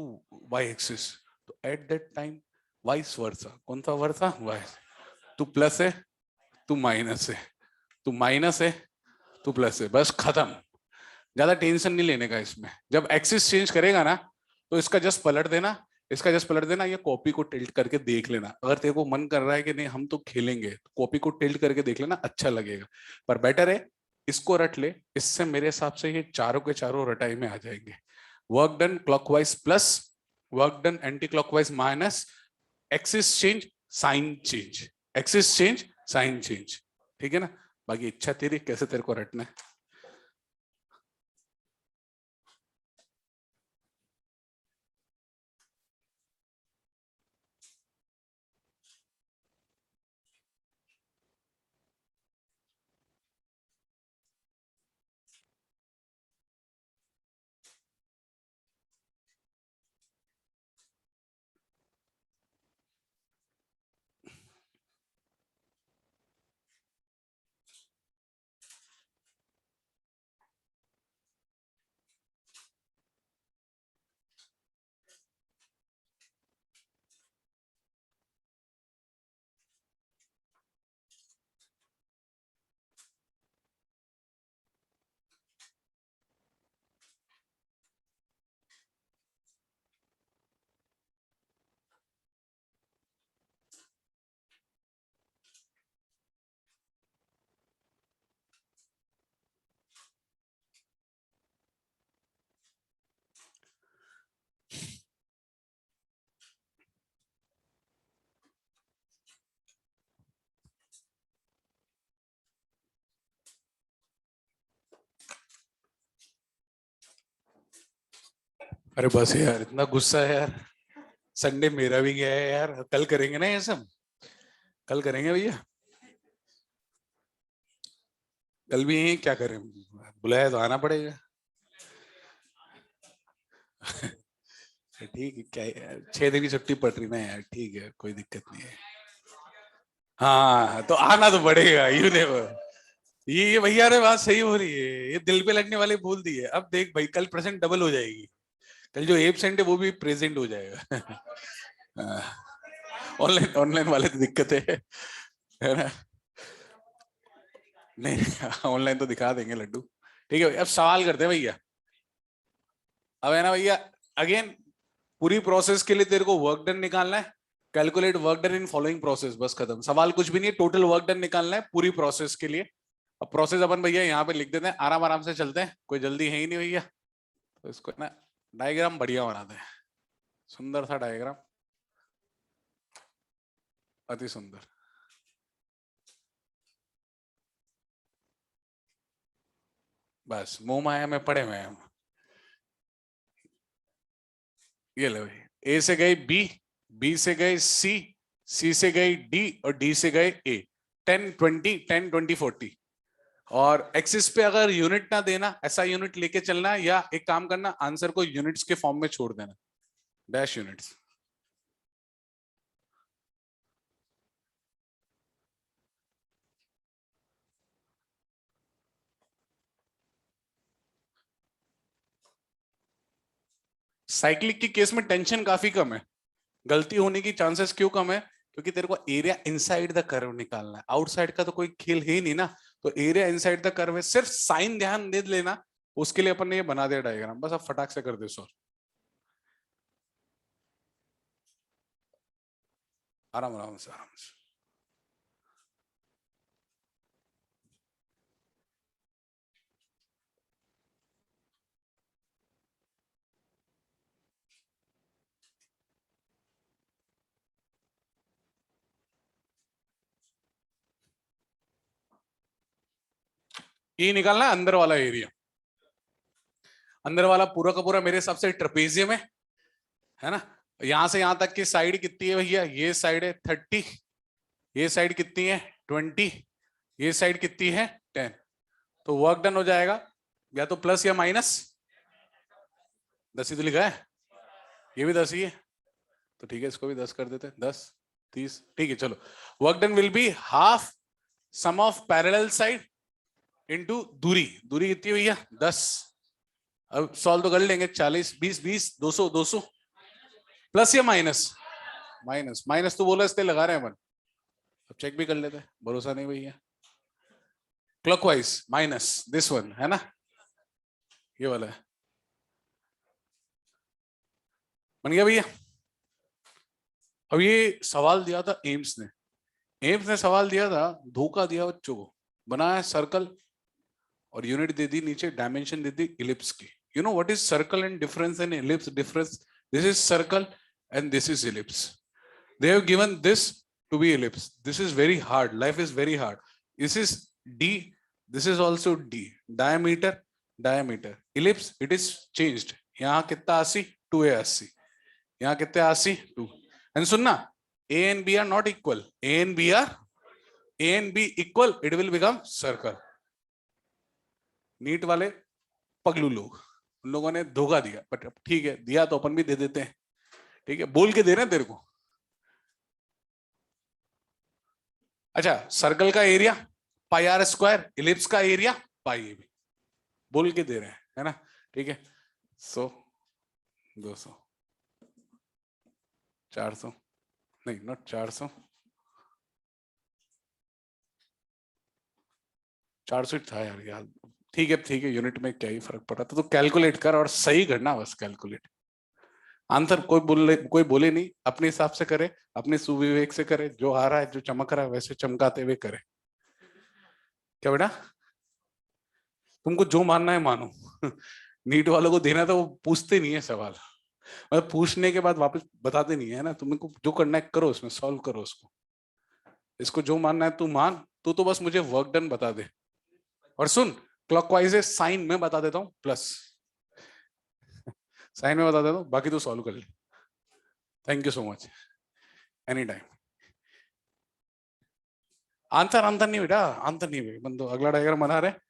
Y axis, तो at that time vice versa, कौन सा वर्सा, वाइस, तू प्लस है तू माइनस है, तू माइनस है तू प्लस है, बस खत्म। ज्यादा टेंशन नहीं लेने का इसमें। जब एक्सिस चेंज करेगा ना तो इसका जस्ट पलट देना, इसका जस्ट पलट देना, ये कॉपी को टिल्ट करके देख लेना, अगर तेरे को मन कर रहा है कि नहीं हम तो खेलेंगे, तो कॉपी को टिल्ट करके देख लेना, अच्छा लगेगा। पर बेटर है इसको रट ले, इससे मेरे हिसाब से ये चारों के चारों रटाई में आ जाएंगे। Work done clockwise plus, work done anti clockwise minus, axis change sign change, axis change sign change, ठीक है ना। बाकी इच्छा तेरी, कैसे तेरे को रटना है। अरे बस यार, इतना गुस्सा है यार, संडे मेरा भी गया है यार, कल करेंगे ना ये सब, कल करेंगे भैया, कल भी यही क्या करें, बुलाया तो आना पड़ेगा। ठीक है, क्या यार 6 दिन की छुट्टी पड़ रही ना यार, ठीक है कोई दिक्कत नहीं है। हाँ तो आना तो पड़ेगा, यू नेवर। ये भैया ने बात सही हो रही है, ये दिल पे लगने वाली बोल दी है। अब देख भाई, कल प्रेजेंट डबल हो जाएगी, कल जो एब्सेंट है वो भी प्रेजेंट हो जाएगा। ऑनलाइन, ऑनलाइन वाले तो दिक्कत है ना। नहीं ऑनलाइन तो दिखा देंगे लड्डू। ठीक है अब सवाल करते हैं भैया। अब है ना भैया, अगेन पूरी प्रोसेस के लिए तेरे को वर्क डन निकालना है, calculate work done in following process, बस खत्म, सवाल कुछ भी नहीं है, टोटल वर्क डन निकालना है पूरी प्रोसेस के लिए। अब प्रोसेस अपन भैया यहाँ पे लिख देते हैं, आराम आराम से चलते हैं, कोई जल्दी है ही नहीं भैया। तो इसको ना डायग्राम बढ़िया बनाते हैं, सुंदर सा डायग्राम, अति सुंदर। बस मुंह माया में पड़े हुए हैं हम। ये ले भाई, ए से गए बी, बी से गए सी, सी से गई डी और डी से गए ए। 10 20 10 20 40। और एक्सिस पे अगर यूनिट ना देना, ऐसा यूनिट लेके चलना, या एक काम करना आंसर को यूनिट्स के फॉर्म में छोड़ देना, डैश यूनिट्स। साइक्लिक की केस में टेंशन काफी कम है, गलती होने की चांसेस क्यों कम है, क्योंकि तेरे को एरिया इनसाइड द कर्व निकालना है, आउटसाइड का तो कोई खेल है ही नहीं ना। तो एरिया इनसाइड द कर्व है, सिर्फ साइन ध्यान दे लेना, उसके लिए अपन ने ये बना दिया डायग्राम, बस अब फटाक से कर दे सर, आराम आराम से आराम से। ये निकालना है अंदर वाला एरिया। अंदर वाला पूरा का पूरा मेरे हिसाब से ट्रेपेजियम है ना। यहां से यहां तक की साइड कितनी है भैया, ये साइड है 30, ये साइड कितनी है 20, ये साइड कितनी है 10। तो वर्क डन हो जाएगा या तो प्लस या माइनस 10 ही तो लिखा है, ये भी 10 ही है, तो ठीक है इसको भी 10 कर देते हैं, 10 30 ठीक है। चलो work done will be half sum of parallel side into दूरी। दूरी कितनी है भैया 10। अब सॉल्व तो कर लेंगे, 40 20 20 200 200 प्लस या माइनस, माइनस माइनस तो बोला इसलिए लगा रहे हैं अपन, अब चेक भी कर लेते हैं, भरोसा नहीं भैया। क्लॉकवाइज माइनस दिस वन है ना, ये वाला है, बन गया भैया। अब ये सवाल दिया था एम्स ने, एम्स ने सवाल दिया था, धोखा दिया बच्चों को, बनाया सर्कल और यूनिट दे दी नीचे, डायमेंशन दे दी इलिप्स की। You know what is circle and difference and ellipse difference? This is circle and this is ellipse. They have given this to be ellipse. This is very hard. Life is very hard. This is D. This is also D. Diameter, diameter. Ellipse, it is changed. यहाँ कितना 80? 2 है 80. यहाँ कितने 80? 2. And सुनना, A and B are not equal. A and B equal. It will become circle. NEET वाले पगलू लोग, उन लोगों ने धोखा दिया, बट ठीक है दिया तो अपन भी दे देते हैं, ठीक है बोल के दे रहे हैं तेरे को। अच्छा सर्कल का area pi R square, ellipse का एरिया पाई ए बी, बोल के दे रहे हैं है ना, ठीक है। 100 200 400 नहीं नॉट 400 400 था यार, ठीक है यूनिट में क्या ही फर्क पड़ा, तो कैलकुलेट कर और सही करना बस, कैलकुलेट। आंसर कोई बोले नहीं, अपने हिसाब से करे, अपने सुविवेक से करे, जो आ रहा है जो चमक रहा है वैसे चमकाते हुए करे। क्या बेटा तुमको जो मानना है मानो। नीट वालों को देना तो वो पूछते नहीं है सवाल, मतलब पूछने के बाद वापस बताते नहीं है ना, तुमको जो करना है करो, उसमें सॉल्व करो उसको, इसको जो मानना है तू मान, तू तो बस मुझे वर्क डन बता दे। और सुन क्लॉकवाइज साइन में बता देता हूँ, प्लस साइन में बता देता हूँ, बाकी तू सॉल्व कर ले। Thank you so much, any time. Answer answer नहीं बेटा, आंसर नहीं बंदो, अगला डायग्राम बना रहे।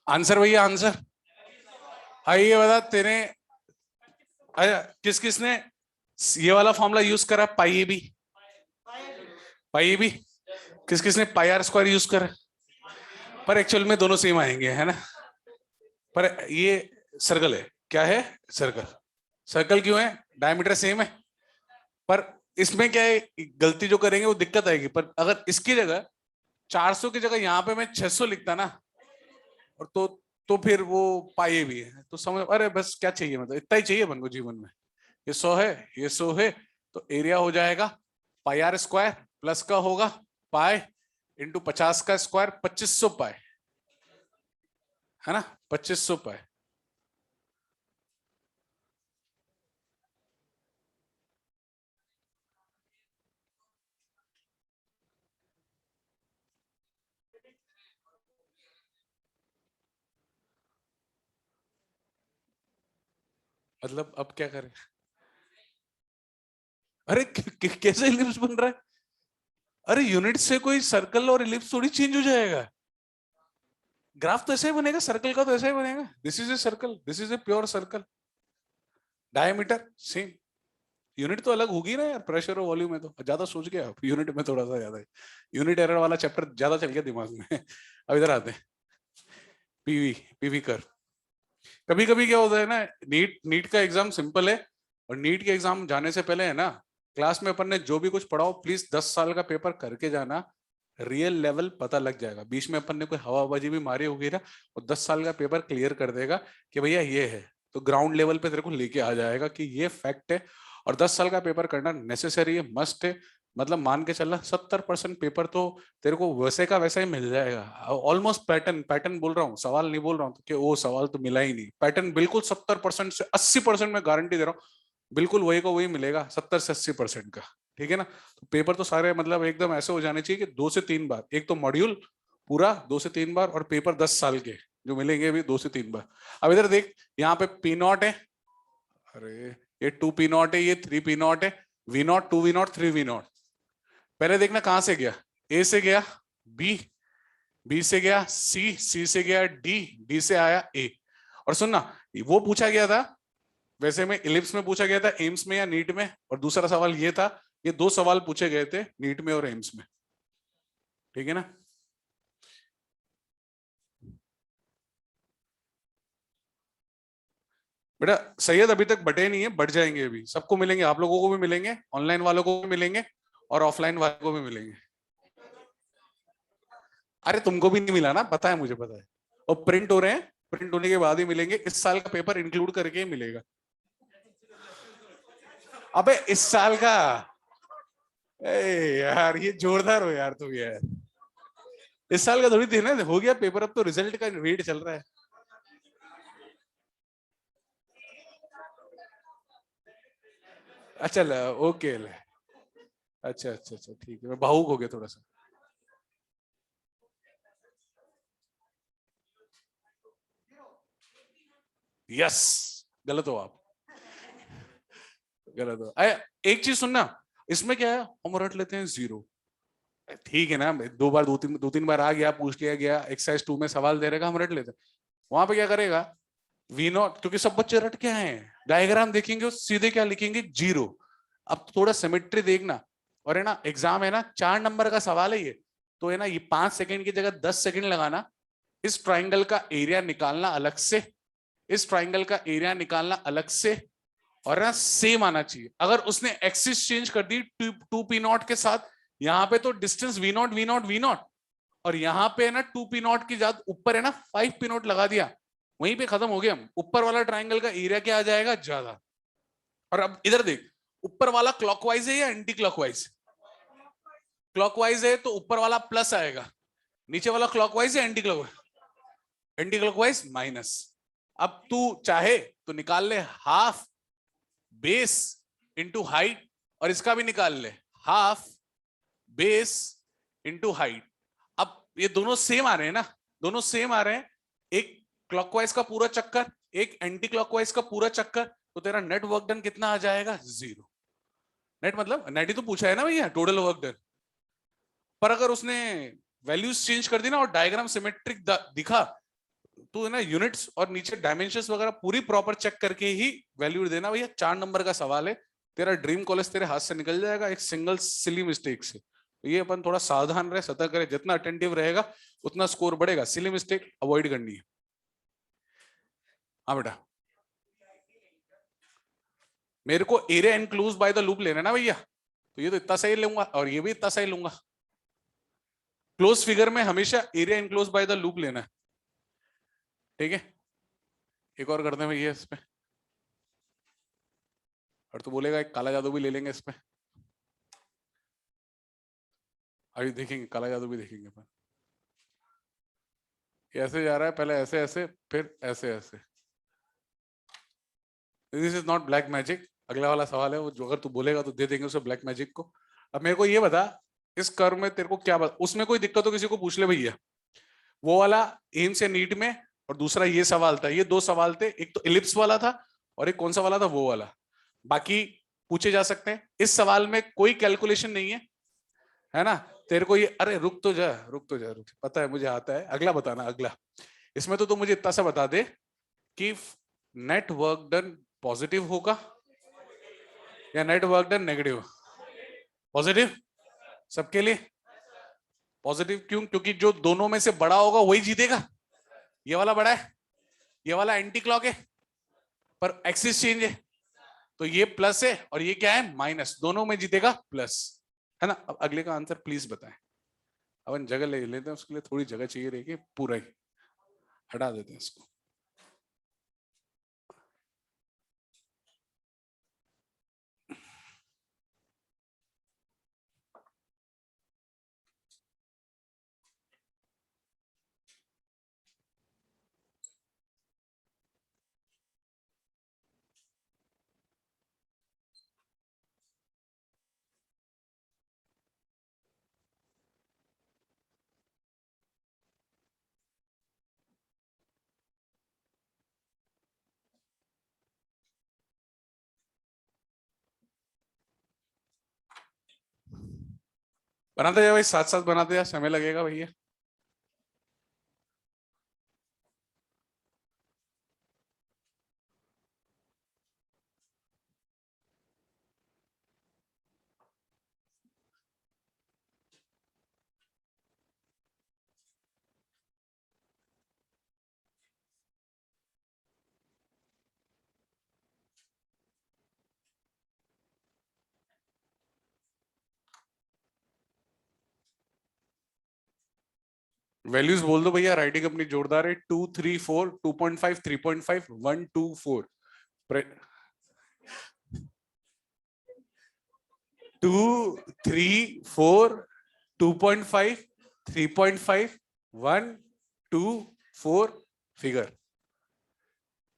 आंसर भैया आंसर, आइए बता तेरे, किस किसने ये वाला फॉर्मूला यूज करा, पाई A B, pi A B, किस किसने पाई आर स्क्वायर यूज करा, पर एक्चुअल में दोनों सेम आएंगे है ना, पर ये सर्कल है, क्या है सर्कल, सर्कल क्यों है, डायमीटर सेम है, पर इसमें क्या है गलती जो करेंगे वो दिक्कत आएगी, पर अगर इसकी जगह 400 की जगह यहाँ पे मैं 600 लिखता ना, और तो फिर वो पाए भी है, तो समझ, अरे बस क्या चाहिए, मतलब इतना ही चाहिए अपन को जीवन में, ये 100 है ये 100 है, तो एरिया हो जाएगा पाई आर स्क्वायर, प्लस का होगा पाई इंटू 50 का स्क्वायर 2500 पाई, है ना 2500 पाई। मतलब अब क्या करें, अरे कैसे इलिप्स बन रहा है, अरे यूनिट से कोई सर्कल और इलिप्स थोड़ी चेंज हो जाएगा, ग्राफ तो ऐसे ही बनेगा, सर्कल का तो ऐसा ही बनेगा, this is a circle, this is a pure circle, diameter same, unit तो अलग होगी ना यार, प्रेशर और वॉल्यूम में तो ज्यादा सोच गया आप, यूनिट में थोड़ा सा ज्यादा है, यूनिट एरर वाला चैप्टर ज्यादा चल गया दिमाग में। अब इधर आते हैं, पीवी, पीवी कर्व, कभी कभी क्या होता है ना, नीट नीट का एग्जाम सिंपल है, और नीट के एग्जाम जाने से पहले है ना, क्लास में अपन ने जो भी कुछ पढ़ाओ प्लीज 10 साल का पेपर करके जाना, रियल लेवल पता लग जाएगा। बीच में अपन ने कोई हवाबाजी भी मारी होगी ना, और 10 साल का पेपर क्लियर कर देगा कि भैया ये है, तो ग्राउंड लेवल पे तेरे को लेके आ जाएगा कि ये फैक्ट है। और 10 साल का पेपर करना नेसेसरी है, मस्ट है। मतलब मान के चलना 70% पेपर तो तेरे को वैसे का वैसा ही मिल जाएगा। ऑलमोस्ट पैटर्न पैटर्न बोल रहा हूँ, सवाल नहीं बोल रहा हूँ कि वो सवाल तो मिला ही नहीं। पैटर्न बिल्कुल 70% से 80% में गारंटी दे रहा हूँ, बिल्कुल वही को वही मिलेगा, 70 से 80% का। ठीक है ना। तो पेपर तो सारे मतलब एकदम ऐसे हो जाने चाहिए कि 2 से 3 बार, एक तो मॉड्यूल पूरा 2 से 3 बार, और पेपर 10 साल के जो मिलेंगे भी 2 से 3 बार। अब इधर देख, यहाँ पे पी नॉट है, अरे ये 2 P0 है, ये 3 P0 है, V0 2 V0 3 V0। पहले देखना कहां से गया, ए से गया बी, बी से गया सी, सी से गया डी, डी से आया ए। और सुनना, वो पूछा गया था वैसे में इलिप्स में पूछा गया था, एम्स में या नीट में, और दूसरा सवाल ये था, ये 2 सवाल पूछे गए थे नीट में और एम्स में। ठीक है ना। बेटा सैयद अभी तक बटे नहीं है, बढ़ जाएंगे अभी, सबको मिलेंगे, आप लोगों को भी मिलेंगे, ऑनलाइन वालों को भी मिलेंगे, और ऑफलाइन वालों को भी मिलेंगे। अरे तुमको भी नहीं मिला ना, पता है, मुझे पता है। और प्रिंट हो रहे हैं, प्रिंट होने के बाद ही मिलेंगे, इस साल का पेपर इंक्लूड करके ही मिलेगा। अबे इस साल का, ए यार ये जोरदार हो यार तुम यार, इस साल का थोड़ी देना हो गया पेपर, अब तो रिजल्ट का वेट चल रहा है। अच्छा ओके, अच्छा अच्छा अच्छा ठीक है, मैं भावुक हो गया थोड़ा सा। यस, गलत हो आप, गलत हो। एक चीज सुनना, इसमें क्या है, हम रट लेते हैं 0। ठीक है ना, 2 बार, 2-3 बार आ गया, पूछ लिया गया, एक्सरसाइज 2 में सवाल दे रहेगा, हम रट लेते हैं। वहां पे क्या करेगा, V0, क्योंकि सब बच्चे रट के आए हैं, डायग्राम देखेंगे और सीधे क्या लिखेंगे, 0। अब थोड़ा सिमेट्री देखना, और है ना एग्जाम है ना, 4 नंबर का सवाल है ये, तो है ना ये 5 सेकंड की जगह 10 सेकंड लगाना, इस ट्राइंगल का एरिया निकालना अलग से, इस ट्राइंगल का एरिया निकालना अलग से, और ना सेम आना चाहिए। अगर उसने एक्सिस चेंज कर दी 2P0 के साथ, यहाँ पे तो डिस्टेंस V0 V0 V0, और यहाँ पे है ना 2P0 की जात ऊपर है ना 5P0 लगा दिया, वहीं पे खत्म हो गया। हम ऊपर वाला ट्राइंगल का एरिया क्या आ जाएगा, ज्यादा। और अब इधर देख, ऊपर वाला क्लॉकवाइज है या एंटी क्लॉकवाइज, क्लॉकवाइज है तो ऊपर वाला प्लस आएगा, नीचे वाला क्लॉकवाइज है anti clockwise, anti clockwise minus. अब तू चाहे तो निकाल ले हाफ बेस इंटू हाइट, और इसका भी निकाल ले हाफ बेस इंटू हाइट। अब ये दोनों सेम आ रहे हैं ना, दोनों सेम आ रहे हैं, एक क्लॉकवाइज का पूरा चक्कर, एक एंटी क्लॉकवाइज का पूरा चक्कर, तो तेरा नेट वर्क डन कितना आ जाएगा, 0। नेट मतलब नेट ही तो पूछा है ना भैया, टोटल वर्क डन। पर अगर उसने वैल्यूज चेंज कर दी ना और डायग्राम सिमेट्रिक दिखा, तो है ना यूनिट्स और नीचे डायमेंशंस वगैरह पूरी प्रॉपर चेक करके ही वैल्यू देना भैया। 4 नंबर का सवाल है, तेरा ड्रीम कॉलेज तेरे हाथ से निकल जाएगा एक सिंगल सिली मिस्टेक से। तो ये अपन थोड़ा सावधान रहे, सतर्क रहे, जितना अटेंटिव रहेगा उतना स्कोर बढ़ेगा, सिली मिस्टेक अवॉइड करनी है। हाँ बेटा, मेरे को एरिया इनक्लूज बाय द लूप लेना है ना भैया, तो ये तो इतना सही लूंगा और ये भी इतना सही लूंगा। क्लोज फिगर में हमेशा area enclose by the loop लेना है। ठीक है, एक और करते हैं भैया इस पे, और तो बोलेगा एक काला जादू भी ले लेंगे इस पे। अभी देखेंगे काला जादू भी देखेंगे अपन। ऐसे जा रहा है, पहले ऐसे ऐसे, फिर ऐसे ऐसे। This is not black magic. अगला वाला सवाल है वो, जो अगर तू बोलेगा तो दे देंगे उसे ब्लैक मैजिक को। अब मेरे को ये बता, इस कर्व में तेरे को क्या बता, उसमें कोई दिक्कत हो किसी को पूछ ले भैया। वो वाला एम्स या नीट में, और दूसरा ये सवाल था, ये 2 सवाल थे, एक तो इलिप्स वाला था और एक कौन सा वाला था, वो वाला। बाकी पूछे जा सकते हैं। इस सवाल में कोई कैलकुलेशन नहीं है ना। तेरे को ये, अरे रुक तो जा, रुक तो जा, रुक, पता है मुझे आता है, अगला बताना अगला। इसमें तो तू मुझे इतना सा बता दे कि नेट वर्क डन पॉजिटिव होगा या net work done negative. Positive सबके लिए, पॉजिटिव क्यों, क्योंकि जो दोनों में से बड़ा होगा वही जीतेगा। ये वाला बड़ा है, ये वाला एंटी क्लॉक है पर एक्सिस चेंज है, तो ये प्लस है और ये क्या है माइनस, दोनों में जीतेगा प्लस, है ना। अब अगले का आंसर प्लीज बताएं। अपन जगह ले लेते हैं, उसके लिए थोड़ी जगह चाहिए रहेगी, पूरा ही हटा देते हैं इसको। बनाते जाओ भाई, साथ साथ बनाते जाओ, समय लगेगा भैया। वैल्यूज बोल दो भैया, राइटिंग अपनी जोरदार है। 2 3 4 2.5 3.5 1 2 4। 2 3 4 2.5 3.5 1 2 4 फिगर।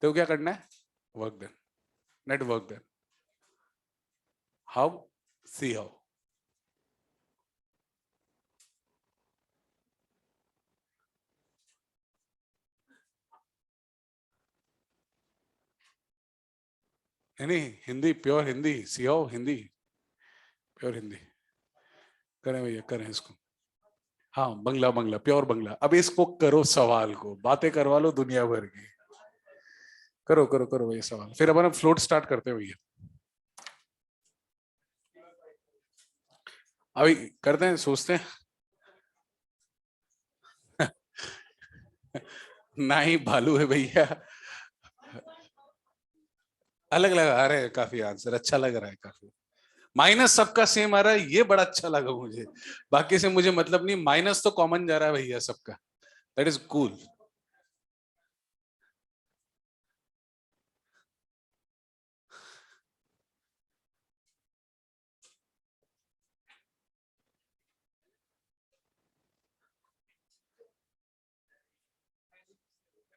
तो क्या करना है, work then, net work then, how, see how. नहीं, Hindi pure Hindi, see how Hindi, pure Hindi. करें भैया, करें इसको। हाँ, बंगला बंगला, प्योर बंगला। अब इसको करो, सवाल को बातें करवा लो दुनिया भर की। करो करो करो भैया सवाल, फिर अपन फ्लोट स्टार्ट करते हैं भैया। अभी करते हैं, सोचते हैं। ना ही भालू है भैया। अलग लगा आ रहे हैं काफी आंसर, अच्छा लग रहा है काफी। माइनस सबका सेम आ रहा है, ये बड़ा अच्छा लगा मुझे। बाकी से मुझे मतलब नहीं, माइनस तो कॉमन जा रहा है भैया सबका। That is cool.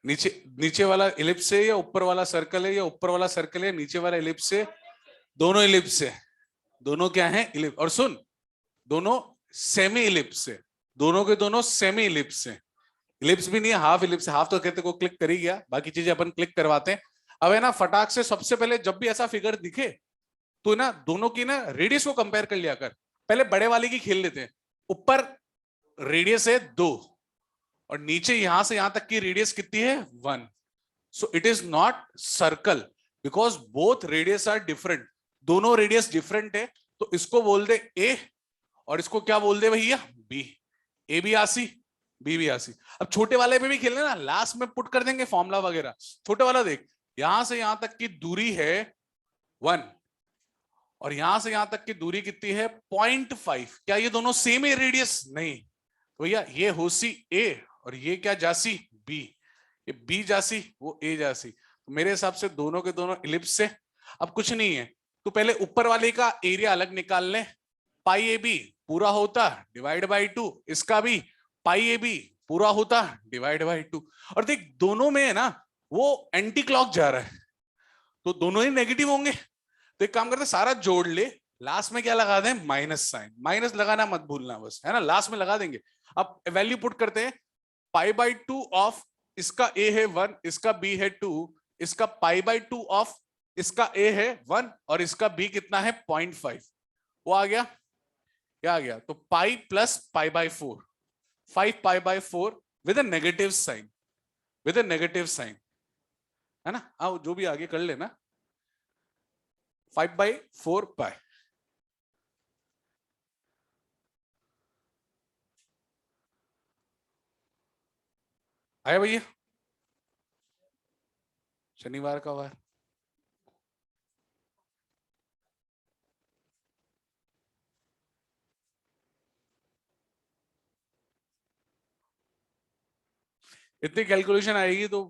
नीचे, नीचे वाला इलिप्स है या ऊपर वाला सर्कल है, या ऊपर वाला सर्कल है नीचे वाला इलिप्स है? दोनों इलिप्स है। दोनों क्या है, इलिप्स। और सुन, दोनों सेमी इलिप्स है। दोनों के दोनों सेमी इलिप्स है। इलिप्स भी नहीं है, हाफ इलिप्स है। हाफ तो कहते को क्लिक कर ही गया, बाकी चीजें अपन क्लिक करवाते हैं। अब है ना, फटाक से सबसे पहले जब भी ऐसा फिगर दिखे तो ना दोनों की ना रेडियस को कंपेयर कर लिया कर। पहले बड़े वाले की खेल लेते हैं। ऊपर रेडियस है 2 और नीचे यहां से यहां तक की रेडियस कितनी है 1। So it is not circle, because both radius are different. दोनों रेडियस डिफरेंट है, तो इसको बोल दे ए और इसको क्या बोल दे भैया, बी। ए भी आसी, बी भी आसी। अब छोटे वाले पे भी खेलने ना, लास्ट में पुट कर देंगे फॉर्मूला वगैरह। छोटे वाला देख, यहां से यहां तक की दूरी है 1 और यहां से यहां तक की दूरी कितनी है 0.5। क्या ये दोनों सेम है रेडियस? नहीं। तो भैया ये होसी ए और ये क्या जासी बी। ये बी जासी, वो ए जासी। तो मेरे हिसाब से दोनों के दोनों इलिप्स से। अब कुछ नहीं है, तो पहले ऊपर वाले का एरिया अलग निकाल ले। पाई ए बी पूरा होता डिवाइड बाई 2, इसका भी पाई ए बी पूरा होता डिवाइड बाई 2। और देख दोनों में है ना, वो एंटी क्लॉक जा रहा है, तो दोनों ही नेगेटिव होंगे। तो एक काम करते, सारा जोड़ ले, लास्ट में क्या लगा दें, माइनस साइन। माइनस लगाना मत भूलना बस, है ना, लास्ट में लगा देंगे। अब वैल्यू पुट करते हैं। पाई बाई 2 ऑफ, इसका ए है 1, इसका बी है 2, इसका पाई बाई 2 ऑफ, इसका ए है 1 और इसका बी कितना है 0.5। वो आ गया, क्या आ गया, तो pi plus pi by 4, 5 pi by 4 with a negative sign, with a negative sign, है ना। आओ जो भी आगे कर लेना, 5/4 पाई। आया भैया? शनिवार का वार। इतनी कैलकुलेशन आएगी तो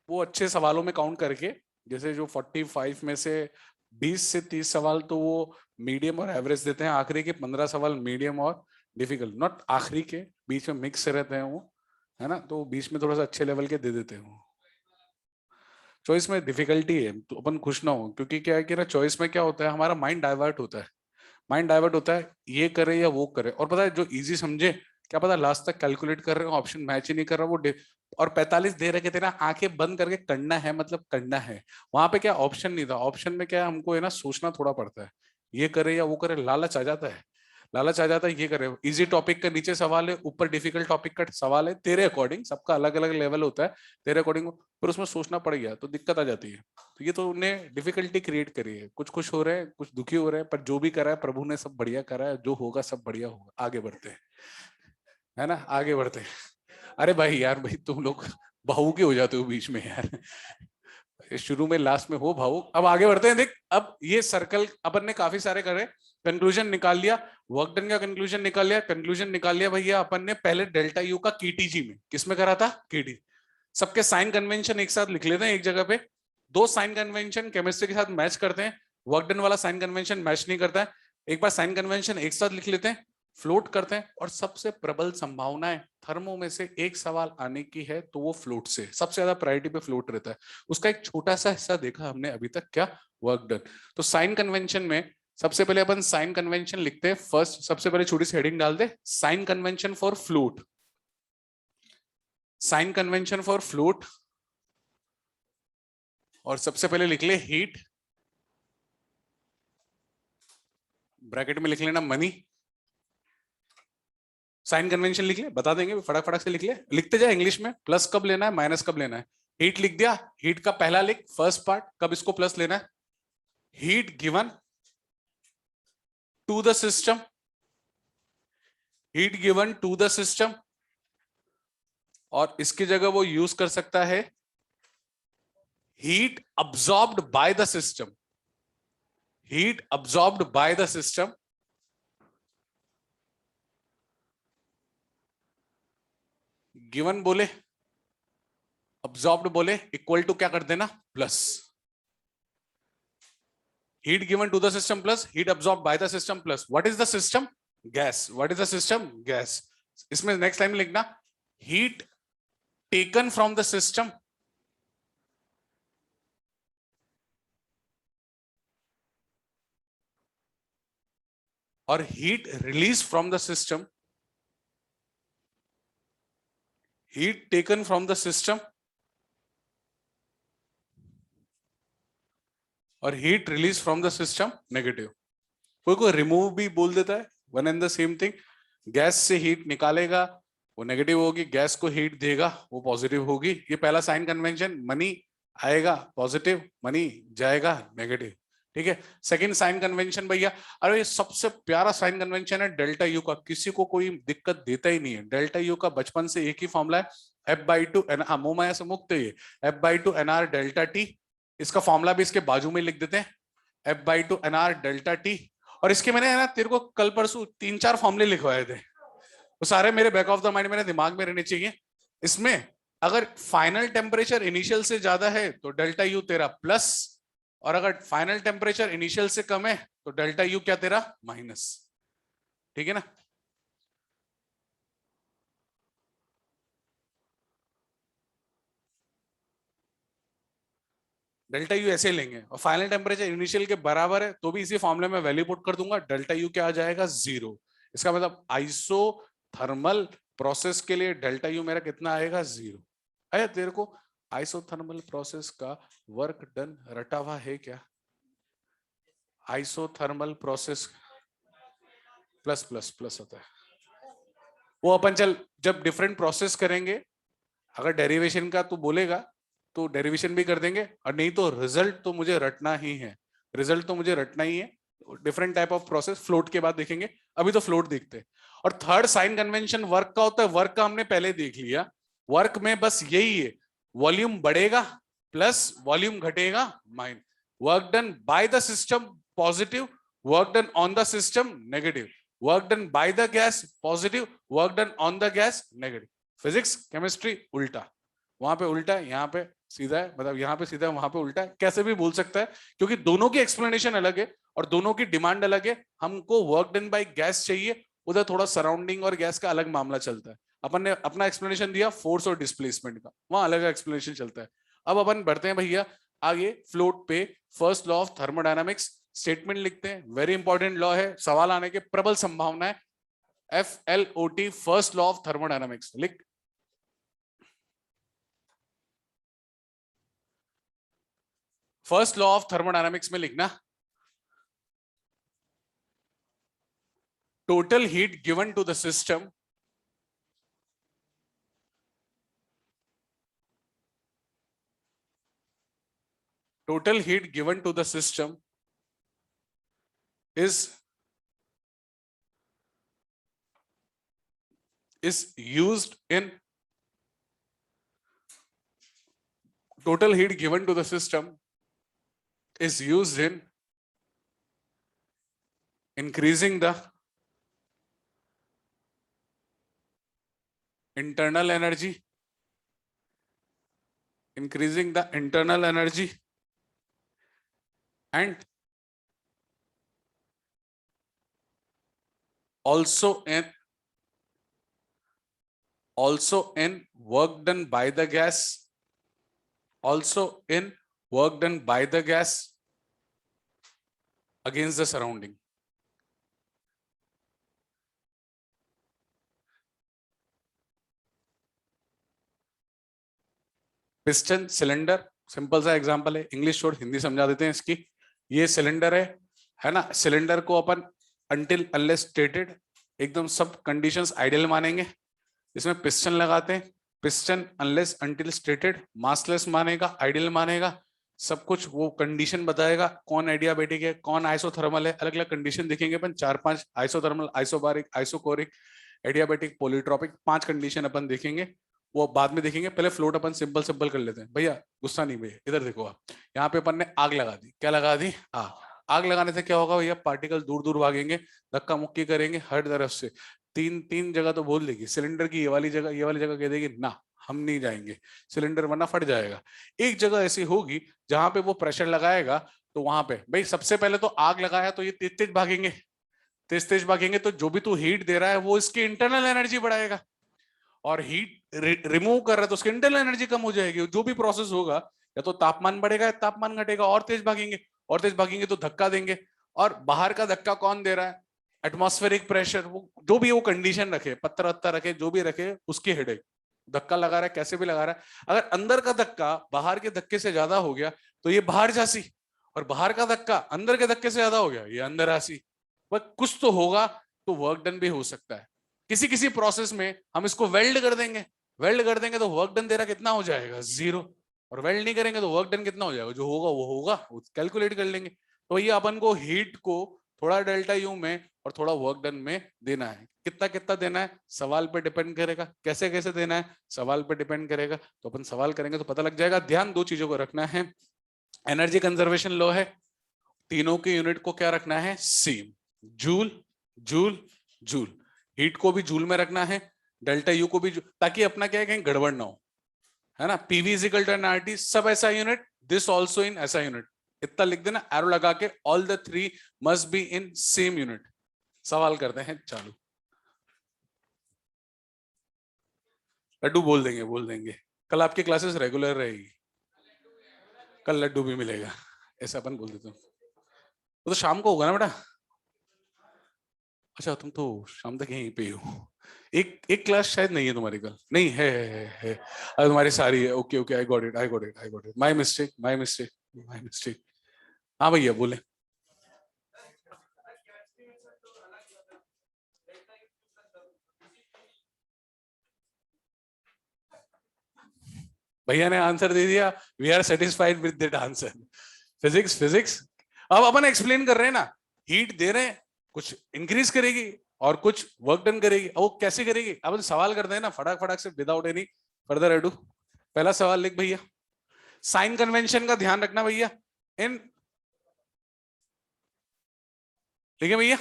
वो अच्छे सवालों में काउंट करके, जैसे जो 45 में से 20 से 30 सवाल तो वो मीडियम और एवरेज देते हैं, आखिरी के 15 सवाल मीडियम और डिफिकल्ट, नॉट आखिरी के, बीच में मिक्स रहते हैं वो, है ना, तो बीच में थोड़ा सा अच्छे लेवल के दे देते हैं वो। चॉइस में डिफिकल्टी है तो अपन खुश ना हो, क्योंकि क्या है कि ना चॉइस में क्या होता है, हमारा माइंड डाइवर्ट होता है, माइंड डाइवर्ट होता है, ये करे या वो करे, और पता है जो इजी समझे, क्या पता लास्ट तक कैलकुलेट कर रहे हो, ऑप्शन मैच ही नहीं कर रहा वो और 45 दे रखे थे ना, आंखें बंद करके करना है, मतलब करना है। वहां पे क्या ऑप्शन नहीं था, ऑप्शन में क्या है, हमको है ना सोचना थोड़ा पड़ता है, ये करे या वो करे, लालच आ जाता है, लालच आ जाता है, ये करे, इजी टॉपिक का नीचे सवाल है, ऊपर डिफिकल्ट टॉपिक का सवाल है, तेरे अकॉर्डिंग, सबका अलग अलग लेवल होता है, तेरे अकॉर्डिंग, पर उसमें सोचना पड़ गया तो दिक्कत आ जाती है। तो ये तो उन्हें डिफिकल्टी क्रिएट करी है, कुछ खुश हो रहे हैं, कुछ दुखी हो रहे हैं, पर जो भी करा है प्रभु ने सब बढ़िया करा है, जो होगा सब बढ़िया होगा, आगे बढ़ते हैं, है ना, आगे बढ़ते हैं। अरे भाई यार, भाई तुम लोग भावुक के हो जाते हो बीच में यार, शुरू में लास्ट में हो भावुक। अब आगे बढ़ते हैं, देख अब ये सर्कल अपन ने काफी सारे करे, कंक्लूजन निकाल लिया, वर्क डन का कंक्लूजन निकाल लिया, कंक्लूजन निकाल लिया भैया अपन ने पहले डेल्टा यू का केटीजी में, किसमें करा था, केटी, सबके साइन कन्वेंशन एक साथ लिख लेते हैं एक जगह पे, दो साइन कन्वेंशन केमिस्ट्री के साथ मैच करते हैं, वर्क डन वाला साइन कन्वेंशन मैच नहीं करता है, एक बार साइन कन्वेंशन एक साथ लिख लेते हैं, फ्लोट करते हैं, और सबसे प्रबल संभावनाएं थर्मो में से एक सवाल आने की है तो वो फ्लोट से, सबसे ज्यादा प्रायोरिटी पे फ्लोट रहता है, उसका एक छोटा सा हिस्सा देखा हमने अभी तक, क्या, वर्क डन। तो साइन कन्वेंशन में सबसे पहले अपन साइन कन्वेंशन लिखते हैं, फर्स्ट सबसे पहले छोटी सी हेडिंग डाल दे, sign convention for float, sign convention for float, और सबसे पहले लिख ले हीट, ब्रैकेट में लिख लेना मनी, साइन कन्वेंशन लिख ले, बता देंगे, फटाक फटाक से लिख ले, लिखते जाए इंग्लिश में, प्लस कब लेना है माइनस कब लेना है। हीट लिख दिया, हीट का पहला लिख फर्स्ट पार्ट, कब इसको प्लस लेना है, heat given to the system, heat given to the system, और इसकी जगह वो यूज कर सकता है heat absorbed by the system, heat absorbed by the system, given बोले, अब्सॉर्ब्ड बोले, इक्वल टू क्या कर देना, plus, heat given to the system plus heat absorbed by the system plus, what is the system, gas, what is the system, gas. इसमें next line में लिखना heat taken from the system, और heat release from the system, heat taken from the system और heat release from the system negative. कोई कोई remove भी बोल देता है, one and the same thing, gas से हीट निकालेगा वो नेगेटिव होगी, गैस को हीट देगा वो पॉजिटिव होगी। ये पहला साइन कन्वेंशन, मनी आएगा पॉजिटिव, मनी जाएगा नेगेटिव, ठीक है। सेकंड साइन कन्वेंशन भैया, अरे ये सबसे प्यारा साइन कन्वेंशन है डेल्टा यू का, किसी को कोई दिक्कत देता ही नहीं है। डेल्टा यू का बचपन से एक ही फॉर्मूला है, एफ बाई टू एन, मोमाया से मुक्त है ये, F by two N R delta T, इसका फॉर्मूला भी इसके बाजू में लिख देते हैं, F by two N R delta T. और इसके मैंने ना तेरे को कल परसों 3-4 फॉर्मूले लिखवाए थे, वो सारे मेरे बैक ऑफ द माइंड मेरे दिमाग में रहने चाहिए। इसमें अगर फाइनल टेम्परेचर इनिशियल से ज्यादा है तो डेल्टा यू तेरा प्लस, और अगर फाइनल टेम्परेचर इनिशियल से कम है तो डेल्टा यू क्या तेरा माइनस, ठीक है ना। डेल्टा यू ऐसे लेंगे, और फाइनल टेम्परेचर इनिशियल के बराबर है तो भी इसी फॉर्मूले में वैल्यू पुट कर दूंगा, डेल्टा यू क्या आ जाएगा, 0। इसका मतलब आइसोथर्मल प्रोसेस के लिए डेल्टा यू मेरा कितना आएगा, 0। अरे तेरे को आइसोथर्मल प्रोसेस का वर्क डन रटा हुआ है क्या, isothermal process plus plus plus होता है वो, अपन चल जब डिफरेंट प्रोसेस करेंगे, अगर डेरिवेशन का तू बोलेगा तो डेरिवेशन भी कर देंगे, और नहीं तो रिजल्ट तो मुझे रटना ही है, रिजल्ट तो मुझे रटना ही है। Different type of process float के बाद देखेंगे, अभी तो फ्लोट देखते हैं। और थर्ड साइन कन्वेंशन वर्क का होता है, वर्क का हमने पहले देख लिया, वर्क में बस यही है, वॉल्यूम बढ़ेगा प्लस वॉल्यूम घटेगा minus, work done by the system positive, work done on the system negative, work done by the gas positive, work done on the gas negative. Physics chemistry उल्टा, वहां पे उल्टा है, यहाँ पे सीधा है, मतलब यहाँ पे सीधा है, वहां पे उल्टा है, कैसे भी बोल सकता है, क्योंकि दोनों की एक्सप्लेनेशन अलग है और दोनों की डिमांड अलग है। हमको वर्क डन बाय गैस चाहिए, उधर थोड़ा सराउंडिंग और गैस का अलग मामला चलता है। अपन ने अपना एक्सप्लेनेशन दिया फोर्स और डिस्प्लेसमेंट का, वहां अलग एक्सप्लेनेशन चलता है। अब अपन बढ़ते हैं भैया आगे फ्लोट पे। First law of thermodynamics statement लिखते हैं, वेरी इंपॉर्टेंट लॉ है, सवाल आने के प्रबल संभावना है। FLOT first law of thermodynamics लिख। फर्स्ट लॉ ऑफ थर्मोडायनामिक्स में लिखना, total heat given to the system total heat given to the system is used in total heat given to the system is used in increasing the internal energy, increasing the internal energy and also in work done by the gas, also in work done by the gas against the surrounding. Piston cylinder, simple सा example है, English छोड़ हिंदी समझा देते हैं इसकी। ये cylinder है ना, सिलेंडर को अपन अनटिल अनलेस स्टेटेड एकदम सब कंडीशंस आइडियल मानेंगे, इसमें पिस्टन लगाते हैं, piston unless until stated massless मानेगा, आइडियल मानेगा, सब कुछ वो कंडीशन बताएगा, कौन एडियाबेटिक है कौन आइसोथर्मल है, अलग अलग कंडीशन दिखेंगे अपन, 4-5 isothermal, isobaric, isochoric, adiabatic, polytropic, 5 condition अपन देखेंगे, वो बाद में देखेंगे। पहले फ्लोट अपन सिंपल सिंपल कर लेते हैं। भैया गुस्सा नहीं भैया, इधर देखो आप, यहाँ पे अपन ने आग लगा दी, क्या लगा दी आग लगाने से क्या होगा भैया, पार्टिकल दूर दूर भागेंगे, धक्का मुक्की करेंगे हर तरफ से, तीन जगह तो बोल देगी सिलेंडर की, ये वाली जगह कह देगी ना हम नहीं जाएंगे, सिलेंडर वरना फट जाएगा। एक जगह ऐसी होगी जहां पे वो प्रेशर लगाएगा, तो वहां पे भाई सबसे पहले तो आग लगाया तो ये तेज तेज भागेंगे, तेज तेज भागेंगे, तो जो भी तू हीट दे रहा है वो इसकी इंटरनल एनर्जी बढ़ाएगा, और हीट रिमूव कर रहा है तो उसकी इंटरनल एनर्जी कम हो जाएगी। जो भी प्रोसेस होगा, या तो तापमान बढ़ेगा या तापमान घटेगा, और तेज भागेंगे, और तेज भागेंगे तो धक्का देंगे, और बाहर का धक्का कौन दे रहा है, एटमॉस्फेरिक प्रेशर, वो जो भी वो कंडीशन रखे, पत्थर वत्थर रखे, जो भी रखे, उसकी हेडेक, धक्का लगा रहा है कैसे भी लगा रहा है, अगर अंदर का धक्का बाहर के धक्के से ज्यादा हो गया तो ये बाहर जासी, और बाहर का धक्का अंदर के धक्के से ज्यादा हो गया ये अंदर आसी, बस कुछ तो होगा, तो वर्क डन भी हो सकता है। किसी किसी प्रोसेस में हम इसको वेल्ड कर देंगे, वेल्ड कर देंगे तो वर्क डन तेरा कितना हो जाएगा, 0, और वेल्ड नहीं करेंगे तो वर्क डन कितना हो जाएगा, जो होगा वो होगा, कैलकुलेट कर लेंगे। तो ये अपन को हीट को थोड़ा डेल्टा यू में और थोड़ा वर्क डन में देना है, कितना कितना देना है सवाल पे डिपेंड करेगा, कैसे कैसे देना है सवाल पे डिपेंड करेगा, तो अपन सवाल करेंगे तो पता लग जाएगा। ध्यान 2 चीजों को रखना है, एनर्जी कंजर्वेशन लॉ है, तीनों के यूनिट को क्या रखना है, same, joule joule joule, heat को भी जूल में रखना है, डेल्टा यू को भी, ताकि अपना क्या है कहीं गड़बड़ ना हो, है ना। PV is equal to NRT, सब ऐसा यूनिट, दिस आल्सो इन ऐसा यूनिट, इतना लिख देना एरो लगा के, all the 3 must be in same unit. सवाल करते हैं चालू। लड्डू बोल देंगे, कल आपकी क्लासेस रेगुलर रहेगी, कल लड्डू भी मिलेगा, ऐसा अपन बोल देते हैं। तो शाम को होगा ना बेटा, अच्छा तुम तो शाम तक यहीं पे हो, एक क्लास शायद नहीं है तुम्हारी कल, नहीं है अरे तुम्हारी सारी है, okay okay, I got it, my mistake हाँ भैया बोले। भैया ने आंसर दे दिया, we are satisfied with that answer. Physics अब अपन एक्सप्लेन कर रहे हैं ना, हीट दे रहे हैं, कुछ इंक्रीज करेगी और कुछ वर्क डन करेगी, अब वो कैसे करेगी, अब सवाल करते हैं ना फटाक फटाक से, विदाउट एनी फर्दर एडू। पहला सवाल लिख भैया, साइन कन्वेंशन का ध्यान रखना भैया। इन ठीक है भैया,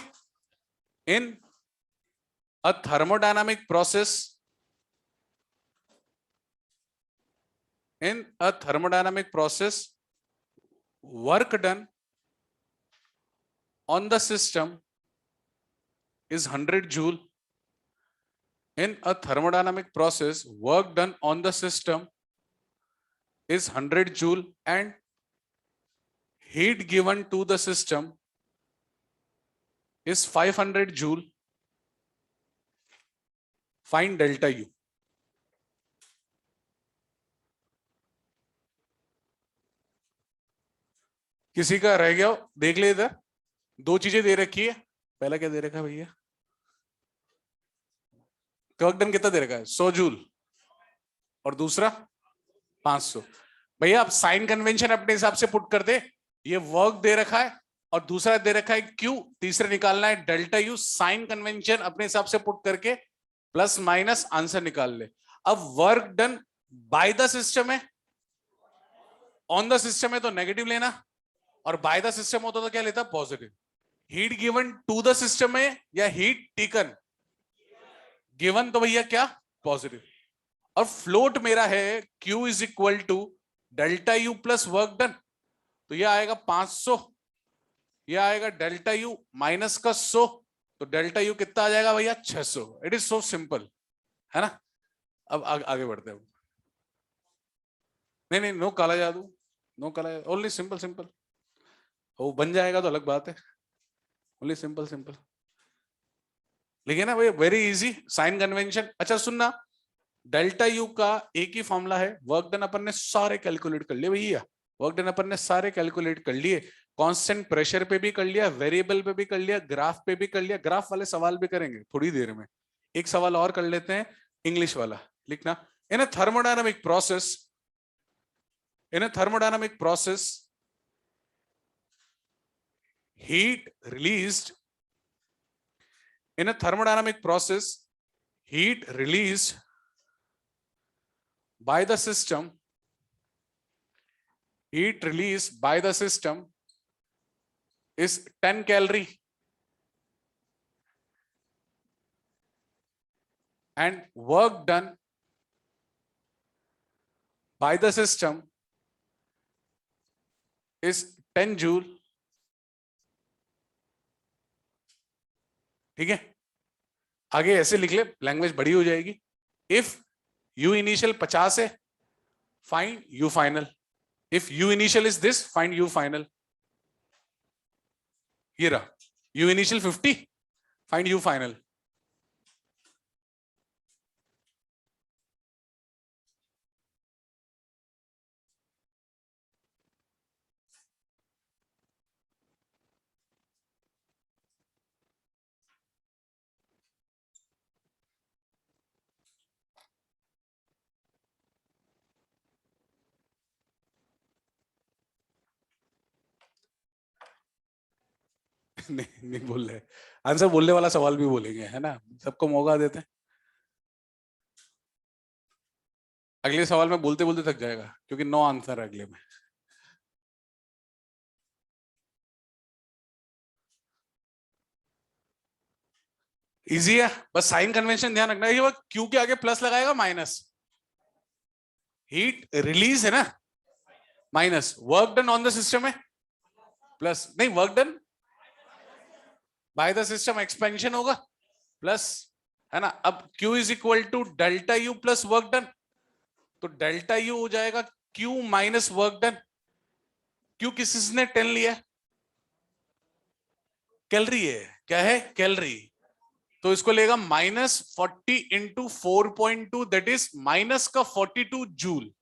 in a thermodynamic process, in a thermodynamic process, work done on the system is 100 joule. In a thermodynamic process, work done on the system is 100 joule and heat given to the system is 500 joule. Find delta U. किसी का रह गया हो देख ले इधर, दो चीजें दे रखी है। पहला क्या दे रखा है भैया, वर्क डन कितना दे रखा है 100 जूल, और दूसरा 500। भैया आप साइन कन्वेंशन अपने हिसाब से पुट कर दे, ये वर्क दे रखा है और दूसरा दे रखा है क्यू, तीसरा निकालना है डेल्टा यू। साइन कन्वेंशन अपने हिसाब से पुट करके प्लस माइनस आंसर निकाल ले। अब work done by the system है, ऑन द सिस्टम है तो नेगेटिव लेना, और बाय द सिस्टम होता तो क्या लेता positive. Heat given to the system है या हीट टेकन, गिवन तो भैया क्या पॉजिटिव। और फ्लोट मेरा है Q is equal to delta U plus work done, तो यह आएगा 500, यह आएगा डेल्टा यू माइनस का 100, तो डेल्टा यू कितना आ जाएगा भैया 600। इट इज सो सिंपल, है ना। अब आगे बढ़ते हैं। नहीं नहीं, नो काला जादू, नो काला, ओनली सिंपल सिंपल। वो बन जाएगा तो अलग बात है, ओनली सिंपल सिंपल लिखे ना भैया, वेरी इजी साइन कन्वेंशन। अच्छा सुनना, डेल्टा यू का एक ही फॉर्मूला है, वर्क डन अपन ने सारे कैलकुलेट कर लिए भैया, वर्क डन अपन ने सारे कैलकुलेट कर लिए, कांस्टेंट प्रेशर पे भी कर लिया, वेरिएबल पे भी कर लिया, ग्राफ पे भी कर लिया। ग्राफ वाले सवाल भी करेंगे थोड़ी देर में। एक सवाल और कर लेते हैं इंग्लिश वाला, लिखना। In a thermodynamic process, in a thermodynamic process heat released, in a thermodynamic process heat released by the system, heat released by the system is 10 calorie and work done by the system is 10 joule। ठीक है, आगे ऐसे लिख ले, language बड़ी हो जाएगी। If you initial 50 है, find you final. If you initial is this, find you final. ये रहा you initial 50, find you final. नहीं नहीं बोल रहे, आंसर बोलने वाला सवाल भी बोलेंगे, है ना, सबको मौका देते हैं। अगले सवाल में बोलते बोलते थक जाएगा क्योंकि 9 आंसर है अगले में। इजी है, बस साइन कन्वेंशन ध्यान रखना है, क्यू के आगे प्लस लगाएगा माइनस, हीट रिलीज है ना, minus work done on the system है प्लस, नहीं work done by the system expansion होगा प्लस, है ना। अब Q is equal to delta U plus work done, तो डेल्टा यू हो जाएगा Q minus work done. Q किसने 10 लिया, कैलोरी है, क्या है कैलोरी, तो इसको लेगा -40 इंटू 4.2, दैट इज माइनस का 42 जूल,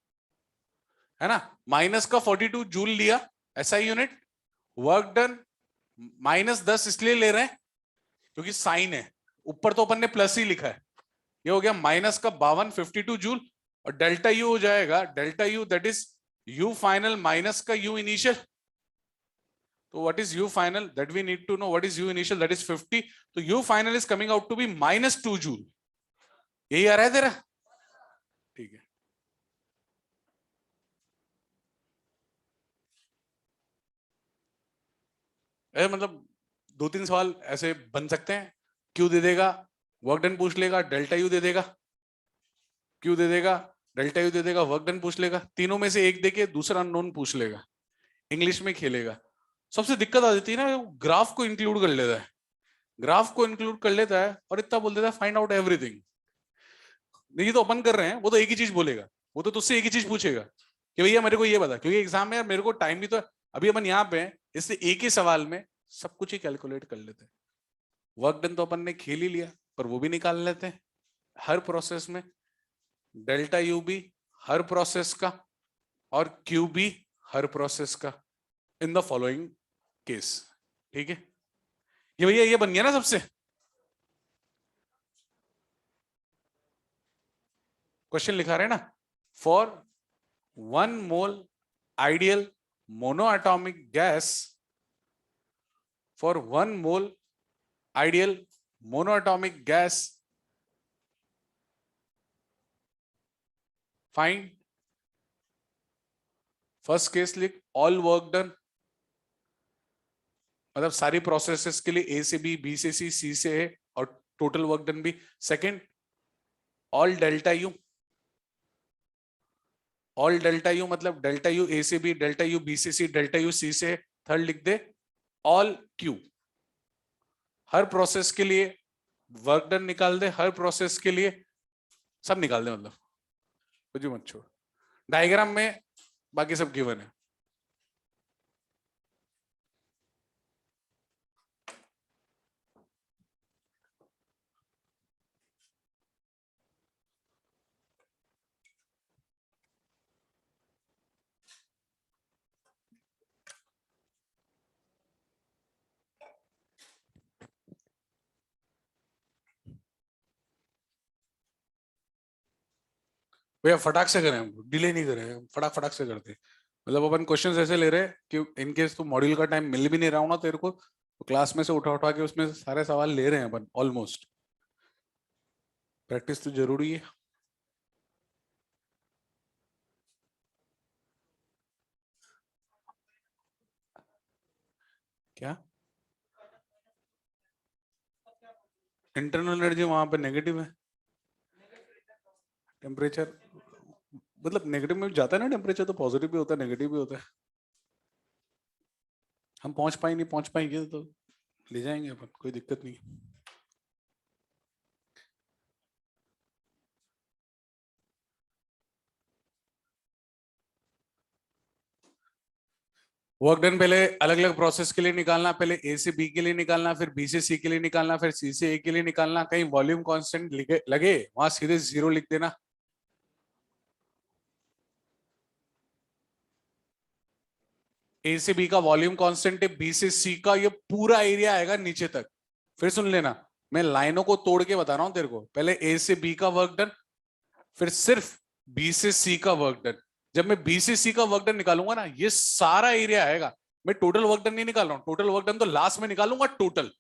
है ना, माइनस का 42 जूल लिया ऐसा यूनिट। वर्क डन -10 इसलिए ले रहे हैं क्योंकि साइन है, ऊपर तो अपन ने प्लस ही लिखा है, ये हो गया माइनस का 52 52 जूल, और डेल्टा यू हो जाएगा delta U that is U final minus का यू इनिशियल। तो what is U final, that we need to know, what is U initial, that is 50, तो U final is coming out to be -2 joule. यही आ रहा है तेरा, ठीक है। मतलब 2-3 सवाल ऐसे बन सकते हैं। क्यू दे देगा, वर्क डन पूछ लेगा, डेल्टा यू दे देगा, क्यू दे देगा, डेल्टा यू दे देगा, वर्क डन पूछ लेगा, तीनों में से एक देके दूसरा अननोन पूछ लेगा, इंग्लिश में खेलेगा। सबसे दिक्कत आ जाती है ना, ग्राफ को इंक्लूड कर लेता है, ग्राफ को इंक्लूड कर लेता है और इतना बोल देता है फाइंड आउट एवरीथिंग। ये तो अपन कर रहे हैं, वो तो एक ही चीज बोलेगा, वो तो तुझसे एक ही चीज पूछेगा कि भैया मेरे को ये बता, क्योंकि एग्जाम में यार मेरे को टाइम भी तो, अभी अपन यहाँ पे हैं, इससे एक ही सवाल में सब कुछ ही कैलकुलेट कर लेते हैं। वर्क डन तो अपन ने खेल ही लिया, पर वो भी निकाल लेते हैं हर प्रोसेस में, डेल्टा यू भी हर प्रोसेस का और क्यू भी हर प्रोसेस का, इन द फॉलोइंग केस। ठीक है, ये भैया ये बन गया ना सबसे। क्वेश्चन लिखा रहे हैं ना, for 1 mole ideal monoatomic gas, for 1 mole ideal monoatomic gas find, first case लिख ऑल वर्क डन, मतलब सारी प्रोसेसेस के लिए ए से बी से सी से ए और टोटल वर्क डन भी। Second all delta U, all delta U मतलब डेल्टा यू ए से बी, डेल्टा यू बी से सी, डेल्टा यू सी से। थर्ड लिख they all Q, her process के लिए वर्क डन निकाल दे, हर प्रोसेस के लिए सब निकाल दे, मतलब कुछ भी मत छोड़। डायग्राम में बाकी सब गिवन है। भैया फटाक से करें, डिले नहीं करें, फटाक फटाक से करते हैं। मतलब अपन क्वेश्चंस ऐसे ले रहे हैं कि इनकेस तू मॉड्यूल का टाइम मिल भी नहीं रहा हो ना तेरे को, तो क्लास में से उठा उठा के उसमें सारे सवाल ले रहे हैं अपन ऑलमोस्ट। प्रैक्टिस तो जरूरी है। क्या इंटरनल एनर्जी वहां पे नेगेटिव है, टेम्परेचर मतलब नेगेटिव में जाता है ना, टेम्परेचर तो पॉजिटिव भी होता है नेगेटिव भी होता है। हम पहुंच पाएंगे तो ले जाएंगे अपन, कोई दिक्कत नहीं। वर्क डन पहले अलग अलग प्रोसेस के लिए निकालना, पहले ए से बी के लिए निकालना, फिर बी से सी के लिए निकालना, फिर सी से ए के लिए निकालना। कहीं वॉल्यूम कांस्टेंट लगे वहां सीधे 0 लिख देना। ए से बी का वॉल्यूम कांस्टेंट है, बी से सी का ये पूरा एरिया आएगा नीचे तक। फिर सुन लेना, मैं लाइनों को तोड़ के बता रहा हूं तेरे को। पहले ए से बी का वर्क डन, फिर सिर्फ बी से सी का वर्क डन। जब मैं बी से सी का वर्क डन निकालूंगा ना, ये सारा एरिया आएगा। मैं टोटल वर्क डन नहीं निकाल रहा हूं, टोटल वर्क डन तो लास्ट में निकालूंगा टोटल।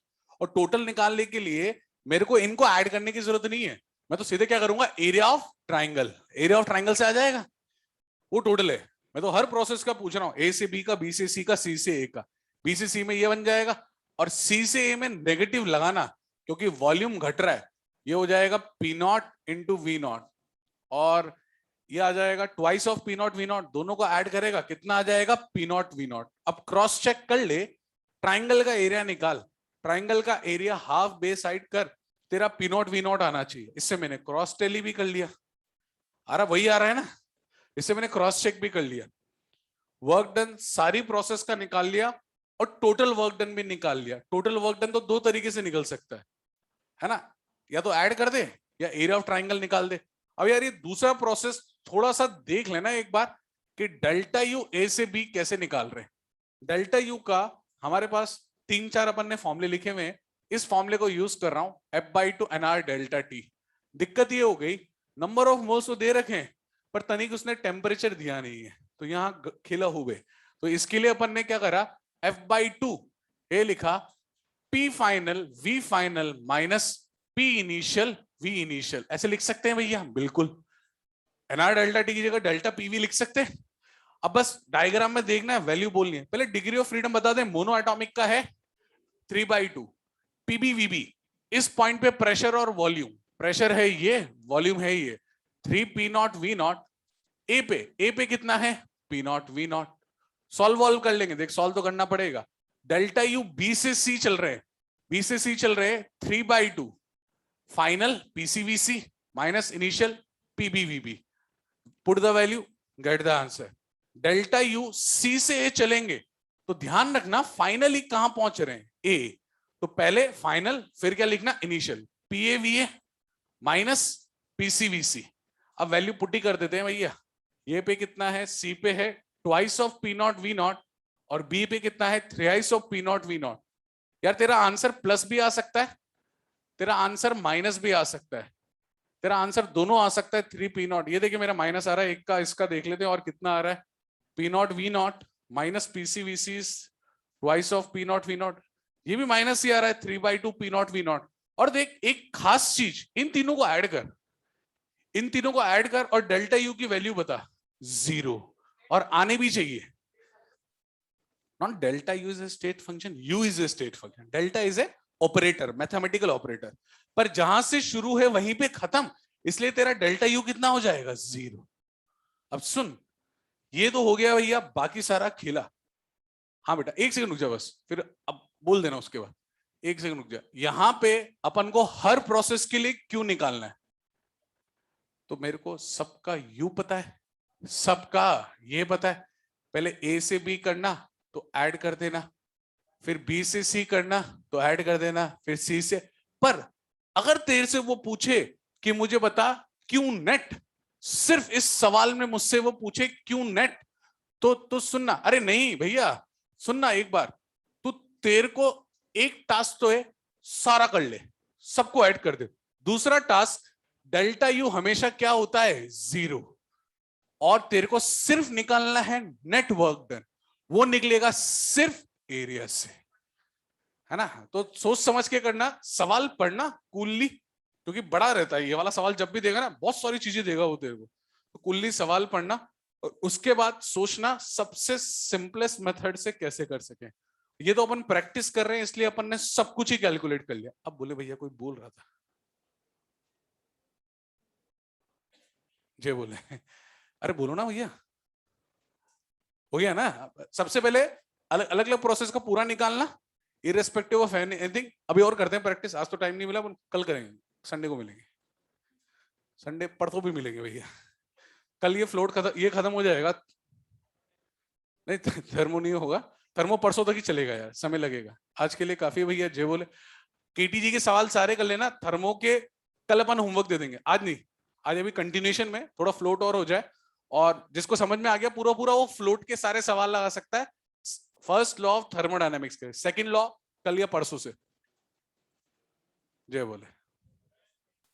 और टोटल निकालने के लिए मेरे को इनको ऐड करने की जरूरत नहीं है, मैं तो सीधे क्या करूंगा, area of triangle, area of triangle से आ जाएगा, वो टोटल है। मैं तो हर प्रोसेस का पूछ रहा हूँ, ए से बी का, बी से सी का, सी से ए का। बी से सी में ये बन जाएगा, और सी से ए में नेगेटिव लगाना क्योंकि वॉल्यूम घट रहा है, ये हो जाएगा P naught into V naught. और ये आ जाएगा twice of P naught V naught, दोनों को ऐड करेगा कितना आ जाएगा, पी नॉट वी नॉट। अब क्रॉस चेक कर ले, ट्राइंगल का एरिया निकाल, ट्राइंगल का एरिया हाफ बेस साइड कर, तेरा पी नॉट वी नॉट आना चाहिए। इससे मैंने क्रॉस टेली भी कर लिया, आ रहा वही आ रहा है ना, इससे मैंने क्रॉस चेक भी कर लिया। वर्क डन सारी प्रोसेस का निकाल लिया और टोटल वर्क डन भी निकाल लिया। टोटल वर्क डन तो दो तरीके से निकल सकता है ना, या तो ऐड कर दे या एरिया ऑफ ट्राइंगल निकाल दे। अब यार ये दूसरा प्रोसेस थोड़ा सा देख लेना एक बार कि डेल्टा यू ए से बी कैसे निकाल रहे हैं। डेल्टा यू का हमारे पास 3-4 अपन ने फॉर्मूले लिखे हुए हैं, इस फॉर्मूले को यूज कर रहा हूं, F by two N R delta T. दिक्कत ये हो गई, नंबर ऑफ मोल्स तो दे रखे हैं पर तनिक उसने टेम्परेचर दिया नहीं है, तो यहाँ खिला हुए। तो इसके लिए अपन ने क्या करा, एफ बाई टू ए लिखा, P final V final minus P initial V initial, ऐसे लिख सकते हैं भैया, बिल्कुल। एनआर डेल्टा टी की जगह डेल्टा पीवी लिख सकते हैं। अब बस डायग्राम में देखना है, वैल्यू बोलनी है। पहले डिग्री ऑफ फ्रीडम बता दें, मोनो एटॉमिक का है 3/2 पीबीवीबी। इस पॉइंट पे प्रेशर और वॉल्यूम, प्रेशर है ये, वॉल्यूम है ये, 3p0 v0। ए पे कितना है, p0 v0। सॉल्व वॉल्व कर लेंगे, देख सॉल्व तो करना पड़ेगा। डेल्टा यू बी से सी चल रहे हैं, बी से सी चल रहे हैं, 3/2 final PCVC minus initial PBVB. Put the value, get the answer. Delta U C से ए चलेंगे तो ध्यान रखना फाइनली कहां पहुंच रहे हैं, ए। तो पहले फाइनल, फिर क्या लिखना, इनिशियल, पीएवीए माइनस पीसीवीसी। अब वैल्यू पुट्टी कर देते हैं भैया। ये पे कितना है, सी पे है ट्वाइस ऑफ p0 v0 और बी पे कितना है, थ्राइस ऑफ p0 v0। यार तेरा आंसर प्लस भी आ सकता है, तेरा आंसर माइनस भी आ सकता है, तेरा आंसर दोनों आ सकता है 3p0। ये देखिए मेरा माइनस आ रहा है एक का, इसका देख लेते हैं और कितना आ रहा है, p0 v0 minus pcvc twice of p0 v0। ये भी माइनस ही आ रहा है, 3/2 p0 v0। और देख एक खास चीज, इन तीनों को ऐड कर, इन तीनों को ऐड कर और डेल्टा यू की वैल्यू बता, 0। और आने भी चाहिए। Not delta U is a state function, you is a state function, delta is a operator, mathematical operator. पर जहां से शुरू है वहीं पे खत्म, इसलिए तेरा डेल्टा यू कितना हो जाएगा, 0। अब सुन, ये तो हो गया भैया, बाकी सारा खेला। हाँ बेटा एक सेकंड रुक जा बस, फिर अब बोल देना उसके बाद। एक सेकंड रुक जा, यहां पे अपन को हर प्रोसेस के लिए क्यों निकालना है, तो मेरे को सबका यू पता है, सबका ये पता है। पहले ए से बी करना तो ऐड कर देना, फिर बी से सी करना तो ऐड कर देना, फिर सी से। पर अगर तेरे से वो पूछे कि मुझे बता क्यों नेट, सिर्फ इस सवाल में मुझसे वो पूछे क्यों नेट, तो सुनना, अरे नहीं भैया सुनना एक बार, तू तेरे को एक टास्क तो है, सारा कर ले, सबको ऐड कर दे। दूसरा टास्क, डेल्टा यू हमेशा क्या होता है, 0। और तेरे को सिर्फ निकालना है नेट वर्क डन, वो निकलेगा सिर्फ एरिया से, है ना। तो सोच समझ के करना, सवाल पढ़ना कूलली, क्योंकि बड़ा रहता है ये वाला सवाल, जब भी देगा ना बहुत सारी चीजें देगा वो तेरे को, तो कूलली सवाल पढ़ना और उसके बाद सोचना सबसे सिंपलेस्ट मेथड से कैसे कर सके। ये तो अपन प्रैक्टिस कर रहे हैं इसलिए अपन ने सब कुछ ही कैलकुलेट कर लिया। अब बोले भैया कोई बोल रहा था, जय बोले अरे बोलो ना भैया, हो गया ना। सबसे पहले अलग अलग प्रोसेस का पूरा निकालना, इरेस्पेक्टिव ऑफ एनीथिंग। अभी और करते हैं प्रैक्टिस, आज तो टाइम नहीं मिला, कल करेंगे, संडे को मिलेंगे, संडे परसों भी मिलेंगे भैया। कल ये फ्लोट खत्म, ये खत्म हो जाएगा, नहीं थर्मो नहीं होगा, थर्मो परसों तक ही चलेगा यार, समय लगेगा। आज के लिए काफी है भैया, जय बोले। केटीजी के सवाल सारे कर लेना, थर्मो के कल अपन होमवर्क दे देंगे, आज नहीं, आज अभी कंटिन्यूएशन में थोड़ा फ्लोट और हो जाए, और जिसको समझ में आ गया पूरा पूरा वो फ्लोट के सारे सवाल लगा सकता है, फर्स्ट लॉ ऑफ थर्मोडायनेमिक्स के, सेकंड लॉ कल या परसों से, जय बोले।